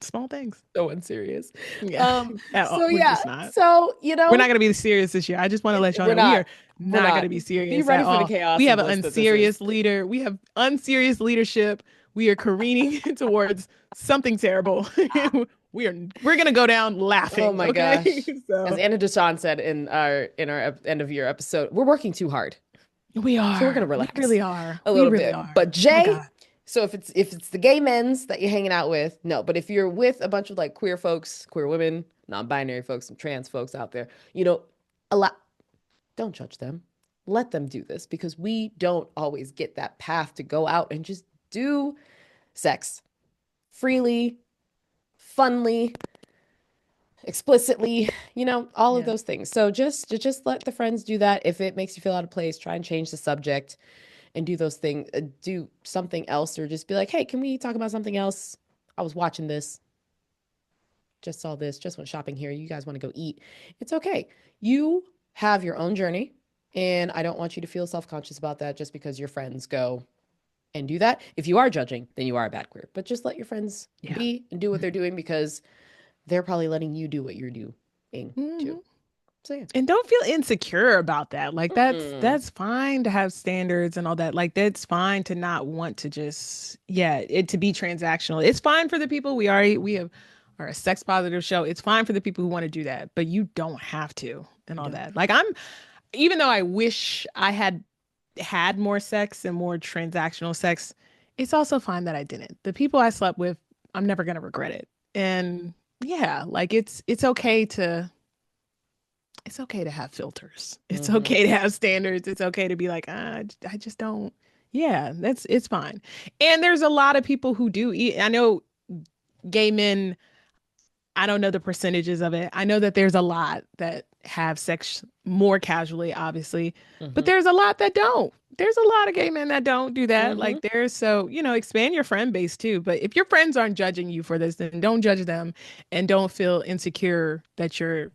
Small things. so unserious. Yeah. At all. So We're yeah, just not. so We're not going to be serious this year. I just want to let y'all we're know we not, are not going to be be serious ready at for the all. chaos We and have an bliss that this is. unserious leader. We have unserious leadership. We are careening towards something terrible. We're going to go down laughing. Oh my okay? gosh. So As Anna Deshawn said in our end of year episode, we're working too hard. we So we're gonna are. We relax really are. a We little really bit. are. But My Jay, God. so if it's the gay men's that you're hanging out with, no. But if you're with a bunch of like queer folks, queer women, non-binary folks, and trans folks out there, don't judge them. Let them do this because we don't always get that path to go out and just do sex freely, funly, explicitly, all of Yeah. those things. So just let the friends do that. If it makes you feel out of place, try and change the subject and do those things, do something else, or just be like, hey, can we talk about something else? I was watching this, just saw this, just went shopping here. You guys want to go eat? It's okay. You have your own journey, and I don't want you to feel self-conscious about that just because your friends go and do that. If you are judging, then you are a bad queer. But just let your friends be and do what they're doing because they're probably letting you do what you're doing too. So yeah. And don't feel insecure about that. Like that's fine to have standards and all that. Like that's fine to not want to just it to be transactional. It's fine for the people we are a sex positive show. It's fine for the people who want to do that, but you don't have to and all that. Like even though I wish I had more sex and more transactional sex, it's also fine that I didn't. The people I slept with, I'm never going to regret it. And yeah, like it's okay to have filters. It's okay to have standards. It's okay to be like, I just don't. Yeah, it's fine. And there's a lot of people who do eat. I know gay men, I don't know the percentages of it. I know that there's a lot that have sex more casually, obviously, but there's a lot that don't. There's a lot of gay men that don't do that. Like expand your friend base too. But if your friends aren't judging you for this, then don't judge them and don't feel insecure that you're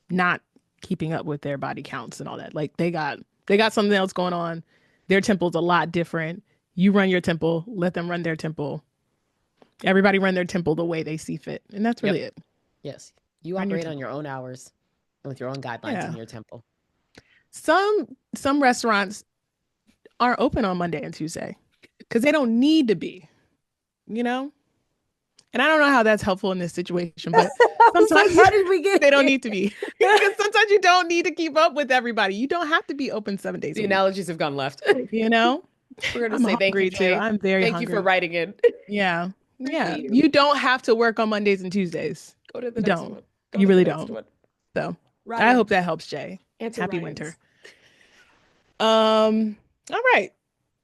not keeping up with their body counts and all that. Like they got something else going on. Their temple's a lot different. You run your temple, let them run their temple. Everybody run their temple the way they see fit. And that's really it. Yes. You operate on your own hours and with your own guidelines in your temple. Some restaurants are open on Monday and Tuesday because they don't need to be, And I don't know how that's helpful in this situation, but was like, Sometimes how did we get they don't here? need to be. Because sometimes you don't need to keep up with everybody. You don't have to be open 7 days The a week. analogies have gone left. You know? We're gonna I'm say thank you, hungry too. Jay. I'm very Thank you for hungry. writing in. Yeah. Yeah. Appreciate you. You don't have to work on Mondays and Tuesdays. Go to the You next don't. one. Go You to the really next don't. one. So I Ryan. hope that helps, Jay. Answer Happy winter. Ryan's. All right.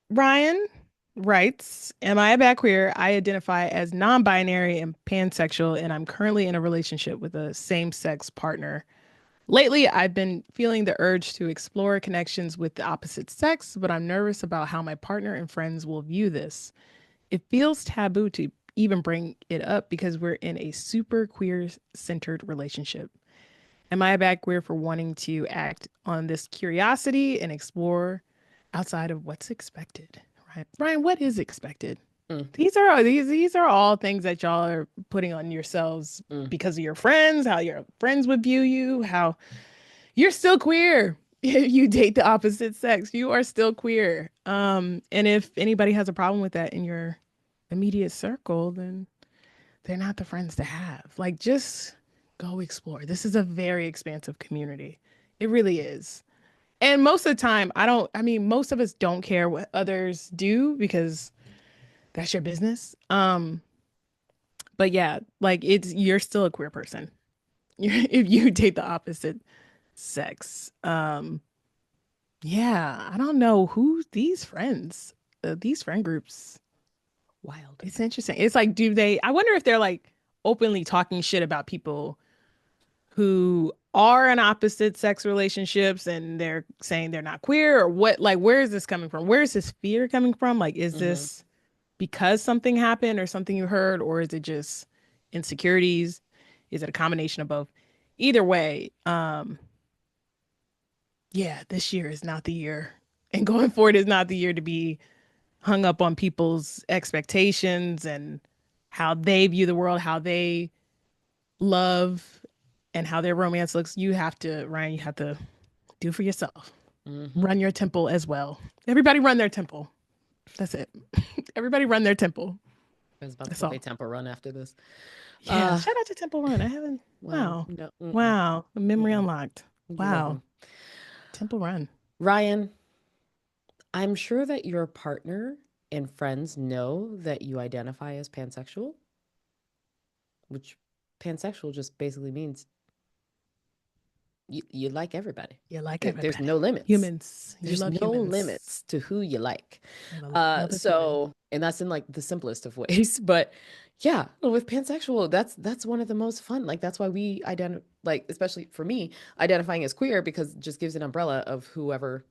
Ryan writes, am I a bad queer? I identify as non-binary and pansexual, and I'm currently in a relationship with a same-sex partner. Lately, I've been feeling the urge to explore connections with the opposite sex, but I'm nervous about how my partner and friends will view this. It feels taboo to even bring it up because we're in a super queer centered relationship. Am I a bad queer for wanting to act on this curiosity and explore outside of what's expected? Right. Ryan, what is expected? Mm, These are all things that y'all are putting on yourselves mm. because of your friends, how your friends would view you, how you're still queer. If you date the opposite sex, you are still queer. And if anybody has a problem with that in your immediate circle, then they're not the friends to have. Like, just go explore. This is a very expansive community. It really is. And most of the time, I mean, most of us don't care what others do because that's your business. But yeah, like you're still a queer person. If you date the opposite sex. Yeah, I don't know who these friend groups. Wild. It's interesting. It's like, do they, I wonder if they're like openly talking shit about people who are in opposite sex relationships and they're saying they're not queer or what, like, where is this coming from? Where is this fear coming from? Like, is Mm-hmm. this because something happened or something you heard, or is it just insecurities? Is it a combination of both? Either way, yeah, this year is not the year. And going forward is not the year to be hung up on people's expectations and how they view the world, how they love, and how their romance looks. You have to, Ryan, you have to do for yourself. Mm-hmm. Run your temple as well. Everybody run their temple. That's it. Everybody run their temple. I was about to That's play all. Temple Run after this. Yeah. Uh, Shout out to Temple Run. I haven't. wow. Wow. No. Mm-mm, Wow. Memory mm-mm. unlocked. You're Wow. welcome. Temple Run. Ryan, I'm sure that your partner and friends know that you identify as pansexual, which pansexual just basically means you like everybody. You like There's everybody. no limits. Humans. You There's love no humans. limits to who you like. You have a love of humans. And that's in like the simplest of ways. But yeah, with pansexual, that's one of the most fun. Like that's why we identify, like especially for me, identifying as queer because it just gives an umbrella of whoever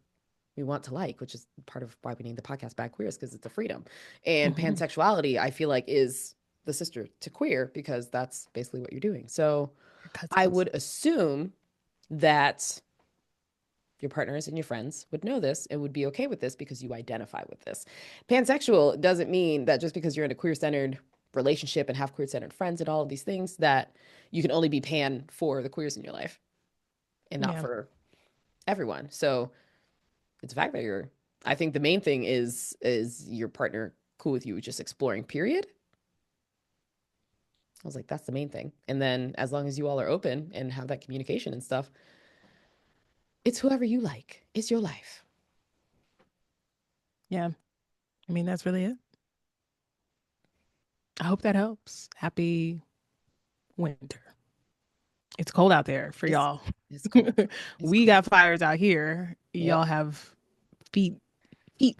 we want to like, which is part of why we named the podcast Bad Queers because it's a freedom. And Mhm. pansexuality, I feel like, is the sister to queer because that's basically what you're doing. So Your I cousins. would assume that your partners and your friends would know this and would be okay with this because you identify with this. Pansexual doesn't mean that just because you're in a queer-centered relationship and have queer-centered friends and all of these things that you can only be pan for the queers in your life and not Yeah. for everyone. So it's the fact that you're I think the main thing is your partner cool with you just exploring, period. I was like, that's the main thing. And then as long as you all are open and have that communication and stuff, it's whoever you like. It's your life. Yeah. I mean, that's really it. I hope that helps. Happy winter. It's cold out there for It's y'all. it's cold. It's We got cold. fires out here. Yep. Y'all have feet, feet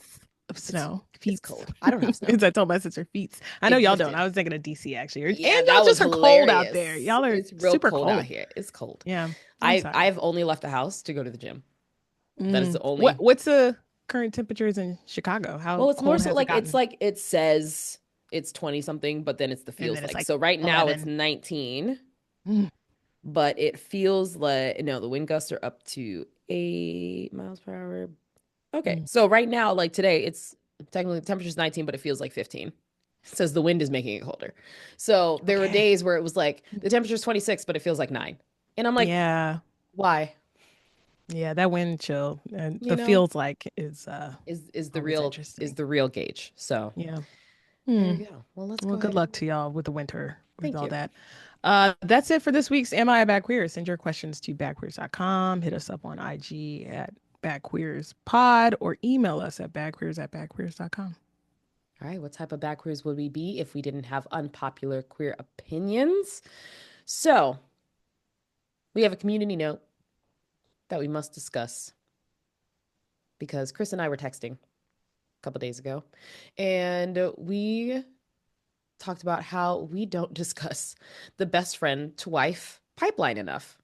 of It's snow. it's Feet. cold. I don't have snow. As I told my sister, feet. I know It y'all don't. gifted. I was thinking of DC actually. And Yeah, y'all that was just are cold out there. hilarious. Y'all are It's real super cold out cold. here. It's cold. Yeah. I'm sorry. I've only left the house to go to the gym. That is the only. What's the current temperatures in Chicago? How Well, it's more cold so has it gotten? like it says it's 20 something, but then it's the And feels then it's like. like So right now it's 11. 19, Mm, but it feels like no, the wind gusts are up to 8 miles per hour. Okay. mm. So right now, like today, it's technically the temperature's 19, but it feels like 15. It says the wind is making it colder. So there were Okay. days where it was like the temperature's 26, but it feels like 9. And I'm like, Yeah. why? Yeah, that wind chill and You the know, feels like is is always interesting. the real gauge. So Yeah. there Hmm. you go. Well, let's Well, go good ahead and luck to y'all with the winter, with thank all you. that. That's it for this week's Am I a Bad Queer? Send your questions to badqueers.com. Hit us up on IG at badqueerspod or email us at badqueers@badqueers.com. All right, what type of bad queers would we be if we didn't have unpopular queer opinions? So, we have a community note that we must discuss because Kris and I were texting a couple days ago, and we talked about how we don't discuss the best friend to wife pipeline enough.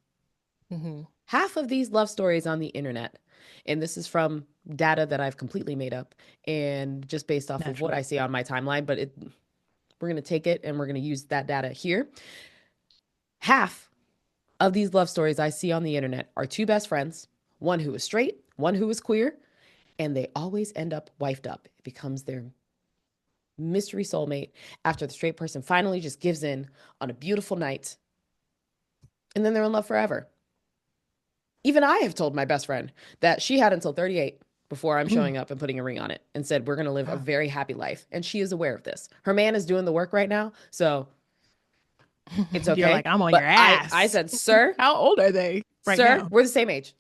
Mm-hmm. Half of these love stories on the internet, and this is from data that I've completely made up and just based off of what I see on my timeline, but we're going to take it and we're going to use that data here. Half of these love stories I see on the internet are two best friends, one who is straight, one who is queer, and they always end up wifed up. It becomes their mystery soulmate after the straight person finally just gives in on a beautiful night, and then they're in love forever. Even I have told my best friend that she had until 38 before I'm showing up and putting a ring on it and said, we're going to live a very happy life. And she is aware of this. Her man is doing the work right now. So it's okay. You're like, I'm on your ass. I said, sir. How old are they right sir, now? We're the same age.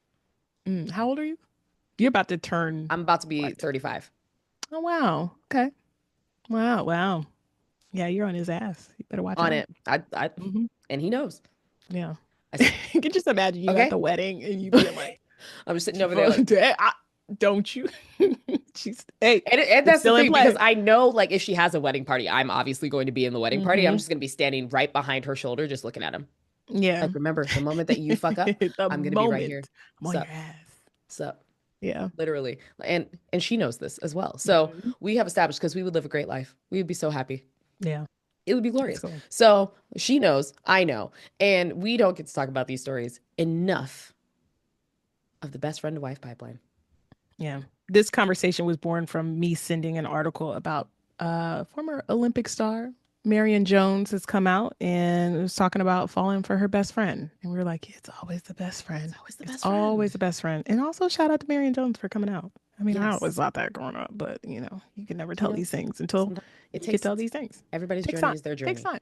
How old are you? You're about to turn. I'm about to be 35. Oh, wow. Okay. Wow. Yeah, you're on his ass. You better watch on out. it. And he knows. Yeah. You can just imagine you at the wedding and you being like, I'm just sitting over there like, don't you? She's and that's the thing, because I know, like, if she has a wedding party, I'm obviously going to be in the wedding party. I'm just going to be standing right behind her shoulder, just looking at him. Yeah. Like, remember, the moment that you fuck up, I'm going to be right here. I'm on your ass. Sup. Yeah. Literally. And she knows this as well. So we have established, because we would live a great life. We would be so happy. Yeah. It would be glorious. Cool. So she knows, I know, and we don't get to talk about these stories enough of the best friend to wife pipeline. Yeah. This conversation was born from me sending an article about former Olympic star Marion Jones has come out and was talking about falling for her best friend. And we were like, it's always the best friend. It's always the best friend. And also shout out to Marion Jones for coming out. I mean, I always thought that growing up, but you can never tell these things until you can tell these things. Everybody's journey is their journey. Takes time.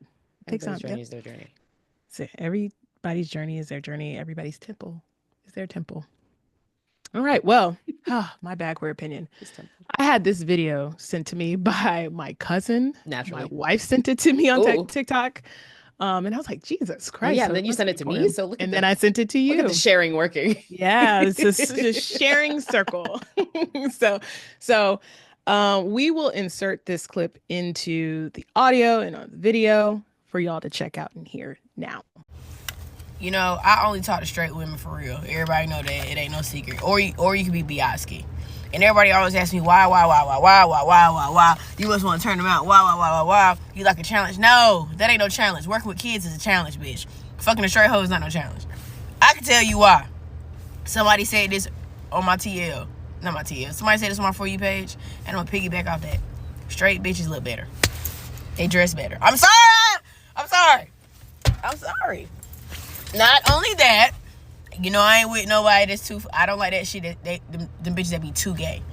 Everybody's journey is their journey. So everybody's journey is their journey. Everybody's temple is their temple. All right. Well, my bad queer opinion. I had this video sent to me by my cousin. Naturally. My wife sent it to me on TikTok. And I was like, Jesus Christ. Yeah, so then you sent it to me. So look at then I sent it to you. Look at the sharing working. Yeah, it's a sharing circle. So we will insert this clip into the audio and on the video for y'all to check out and hear now. You know, I only talk to straight women for real. Everybody know that. It ain't no secret. Or you can be Beyonce. And everybody always asks me, why? You must want to turn them out. Why? You like a challenge? No, that ain't no challenge. Working with kids is a challenge, bitch. Fucking a straight hoe is not no challenge. I can tell you why. Somebody said this on my TL. Not my TL. Somebody said this on my For You page. And I'm going to piggyback off that. Straight bitches look better. They dress better. I'm sorry. Not only that, I ain't with nobody that's too... I don't like that shit. Them bitches that be too gay.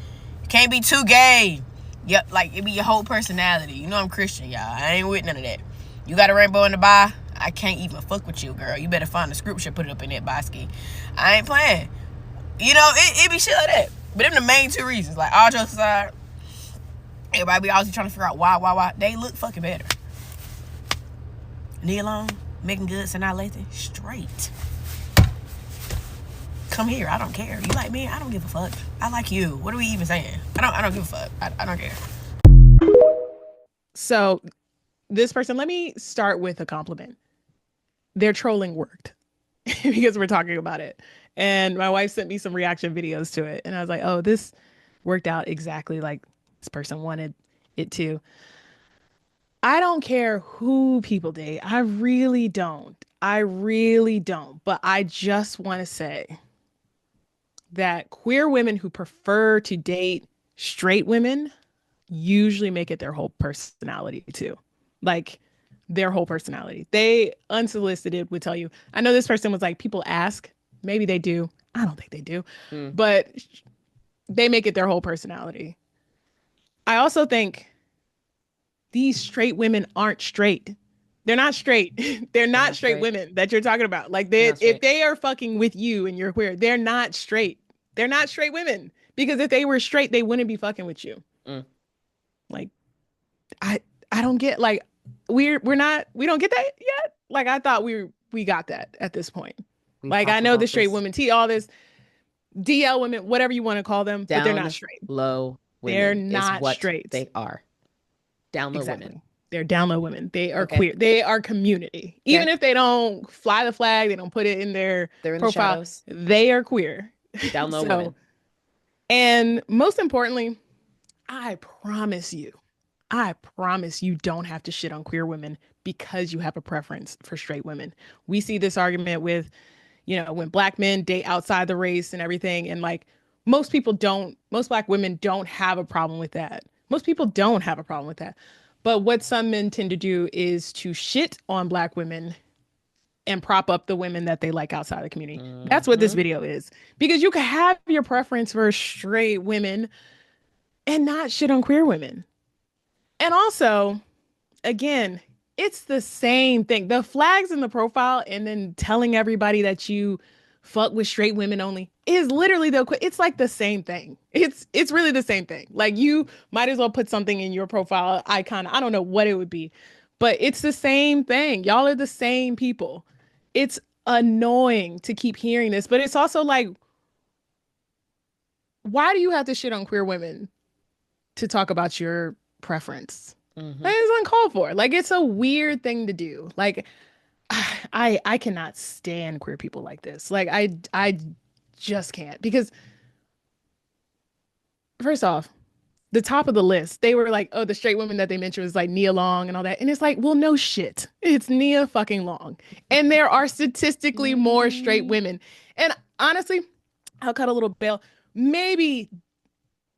You can't be too gay. Yep, like, it be your whole personality. You know I'm Christian, y'all. I ain't with none of that. You got a rainbow in the bar? I can't even fuck with you, girl. You better find the scripture, put it up in that basket. I ain't playing. It be shit like that. But them the main two reasons. Like, all jokes aside, everybody be always trying to figure out why. They look fucking better. Leave alone. Making good, so not lazy. Straight. Come here. I don't care. You like me? I don't give a fuck. I like you. What are we even saying? I don't give a fuck. I don't care. So this person, let me start with a compliment. Their trolling worked because we're talking about it. And my wife sent me some reaction videos to it. And I was like, oh, this worked out exactly like this person wanted it to. I don't care who people date. I really don't. But I just want to say that queer women who prefer to date straight women usually make it their whole personality too. Like their whole personality. They unsolicited would tell you. I know this person was like, people ask. Maybe they do. I don't think they do. But they make it their whole personality. I also think these straight women aren't straight. They're not straight. They're not not straight straight. women that you're talking about. Like Not if straight. they are fucking with you and you're queer, they're not straight. They're not straight women. Because if they were straight, they wouldn't be fucking with you. Like, I don't get, like, we don't get that yet. Like, I thought we got that at this point. We Like, I talked know about the straight this. women, all this DL women, whatever you want to call them, but they're not straight. Low women. They're not is what straight. They are down low Exactly. women. They're down low women. They are Okay. queer. They are community. Even if they don't fly the flag, they don't put it in their They're in profile. the shadows. They are queer. Down low women. And most importantly, I promise you don't have to shit on queer women because you have a preference for straight women. We see this argument with, when black men date outside the race and everything. And like most black women don't have a problem with that. Most people don't have a problem with that. But what some men tend to do is to shit on black women and prop up the women that they like outside the community. That's what this video is. Because you can have your preference for straight women and not shit on queer women. And also, again, it's the same thing. The flags in the profile and then telling everybody that you fuck with straight women only is literally it's like the same thing. It's really the same thing. Like, you might as well put something in your profile icon. I don't know what it would be, but it's the same thing. Y'all are the same people. It's annoying to keep hearing this, but it's also like, why do you have to shit on queer women to talk about your preference? That is uncalled for. Like, it's a weird thing to do. Like, I cannot stand queer people like this. Like, I just can't, because first off, the top of the list, they were like, oh, the straight woman that they mentioned was like Nia Long and all that. And it's like, well, no shit. It's Nia fucking Long. And there are statistically more straight women. And honestly, I'll cut a little bail. Maybe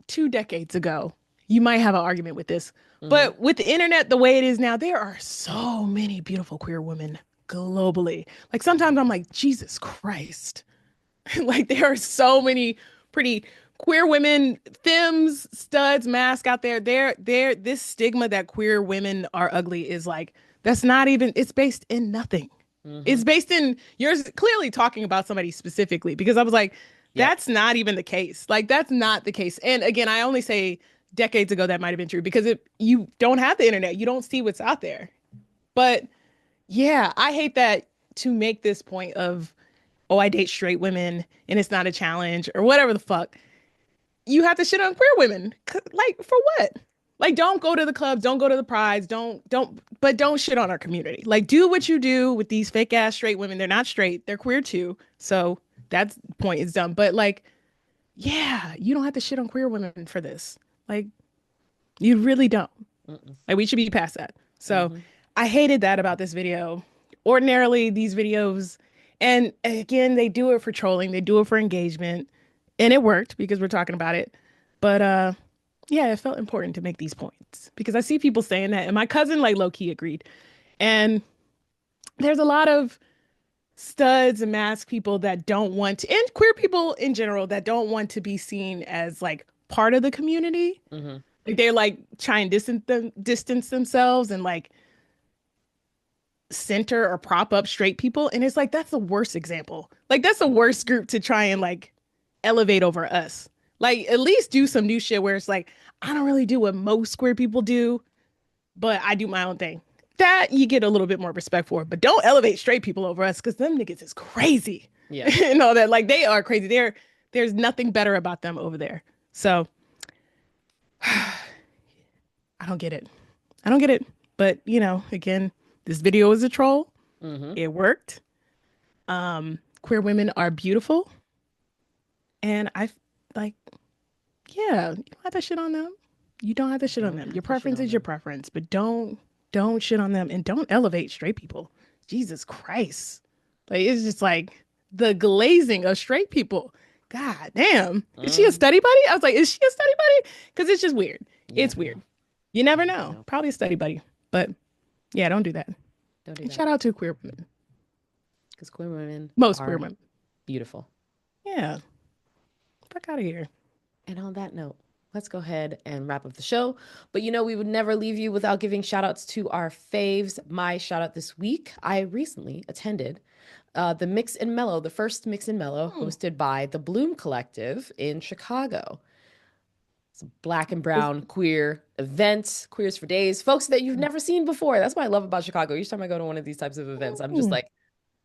2 decades ago, you might have an argument with this. But with the internet the way it is now, there are so many beautiful queer women globally. Like, sometimes I'm like, Jesus Christ. Like, there are so many pretty queer women, femmes, studs, mask out there. This stigma that queer women are ugly is like, that's not even, it's based in nothing. It's based in, you're clearly talking about somebody specifically, because I was like, that's not even the case. Like, that's not the case. And again, I only say decades ago that might have been true, because you don't have the internet, you don't see what's out there. But yeah, I hate that, to make this point of, oh, I date straight women and it's not a challenge or whatever the fuck. You have to shit on queer women. Like, for what? Like, don't go to the clubs, don't go to the prides, don't shit on our community. Like, do what you do with these fake ass straight women. They're not straight, they're queer too. So that point is dumb. But like, yeah, you don't have to shit on queer women for this. Like, you really don't. Like, we should be past that. So I hated that about this video. Ordinarily, these videos, and again, they do it for trolling, they do it for engagement, and it worked because we're talking about it. But yeah, it felt important to make these points because I see people saying that, and my cousin, like, low-key agreed. And there's a lot of studs and mask people that don't want to, and queer people in general, that don't want to be seen as like part of the community. Like, they're like trying to distance themselves and like center or prop up straight people. And it's like, that's the worst example. Like, that's the worst group to try and like elevate over us. Like, at least do some new shit where it's like, I don't really do what most queer people do, but I do my own thing. That you get a little bit more respect for. But don't elevate straight people over us, because them niggas is crazy. Yeah. And all that. Like, they are crazy. There's nothing better about them over there. So I don't get it. But, again, this video is a troll. It worked. Queer women are beautiful. And I like, yeah, you don't have to shit on them. You don't have to shit on them. Your preference is your preference, but don't shit on them, and don't elevate straight people. Jesus Christ. Like, it's just like the glazing of straight people. God damn. Is she a study buddy? I was like, is she a study buddy? Because it's just weird. It's weird. You never know. Probably a study buddy. But yeah, don't do that. Don't do and that. shout out to queer women. Because queer women Most are queer women. beautiful. Yeah. Fuck out of here. And on that note, let's go ahead and wrap up the show. But we would never leave you without giving shout outs to our faves. My shout out this week, I recently attended the Mix and Mellow, the first Mix and Mellow hosted by the Bloom Collective in Chicago. It's a Black and brown queer event, Queers for Days, folks that you've never seen before. That's what I love about Chicago. Each time I go to one of these types of events, I'm just like,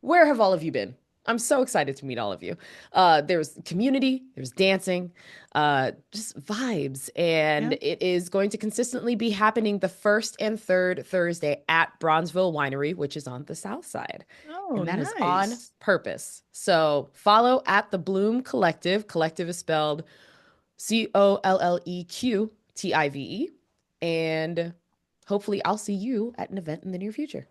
where have all of you been? I'm so excited to meet all of you. There's community, there's dancing, just vibes. And it is going to consistently be happening the first and third Thursday at Bronzeville Winery, which is on the south side. And that is on purpose. So follow at the Bloom Collective. Collective is spelled COLLEQTIVE. And hopefully I'll see you at an event in the near future.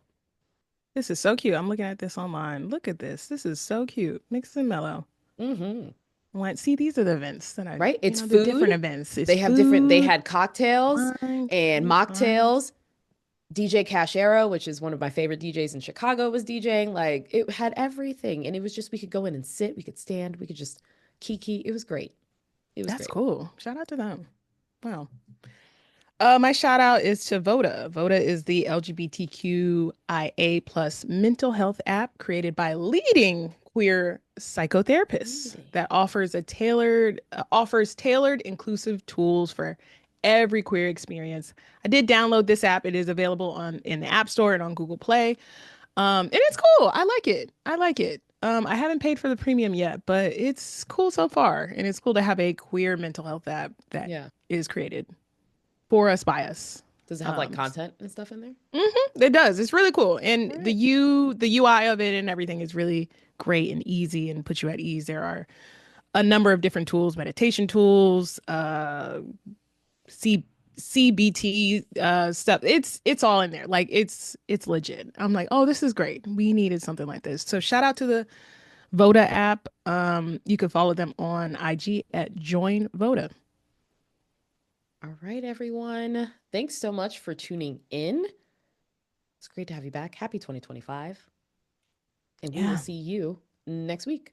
This is so cute. I'm looking at this online. Look at this. This is so cute. Mix and Mellow. See, these are the events that right. It's food. The different events. They have different. They had cocktails and mocktails. DJ Cashero, which is one of my favorite DJs in Chicago, was DJing. Like, it had everything, and it was just, we could go in and sit, we could stand, we could just kiki. It was great. That's cool. Shout out to them. Wow. My shout out is to Voda. Voda is the LGBTQIA plus mental health app created by leading queer psychotherapists that offers tailored, inclusive tools for every queer experience. I did download this app. It is available in the App Store and on Google Play. And it's cool. I like it. I haven't paid for the premium yet, but it's cool so far. And it's cool to have a queer mental health app that is created for us by us. Does it have like content and stuff in there? It does. It's really cool. And the UI of it and everything is really great and easy and puts you at ease. There are a number of different tools, meditation tools, CBT stuff. It's all in there. Like it's legit. I'm like, oh, this is great. We needed something like this. So shout out to the Voda app. You can follow them on IG at Join Voda. All right, everyone. Thanks so much for tuning in. It's great to have you back. Happy 2025. And we will see you next week.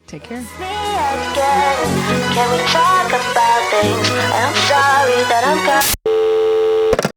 Take care. Can we talk about things? I'm sorry that I'm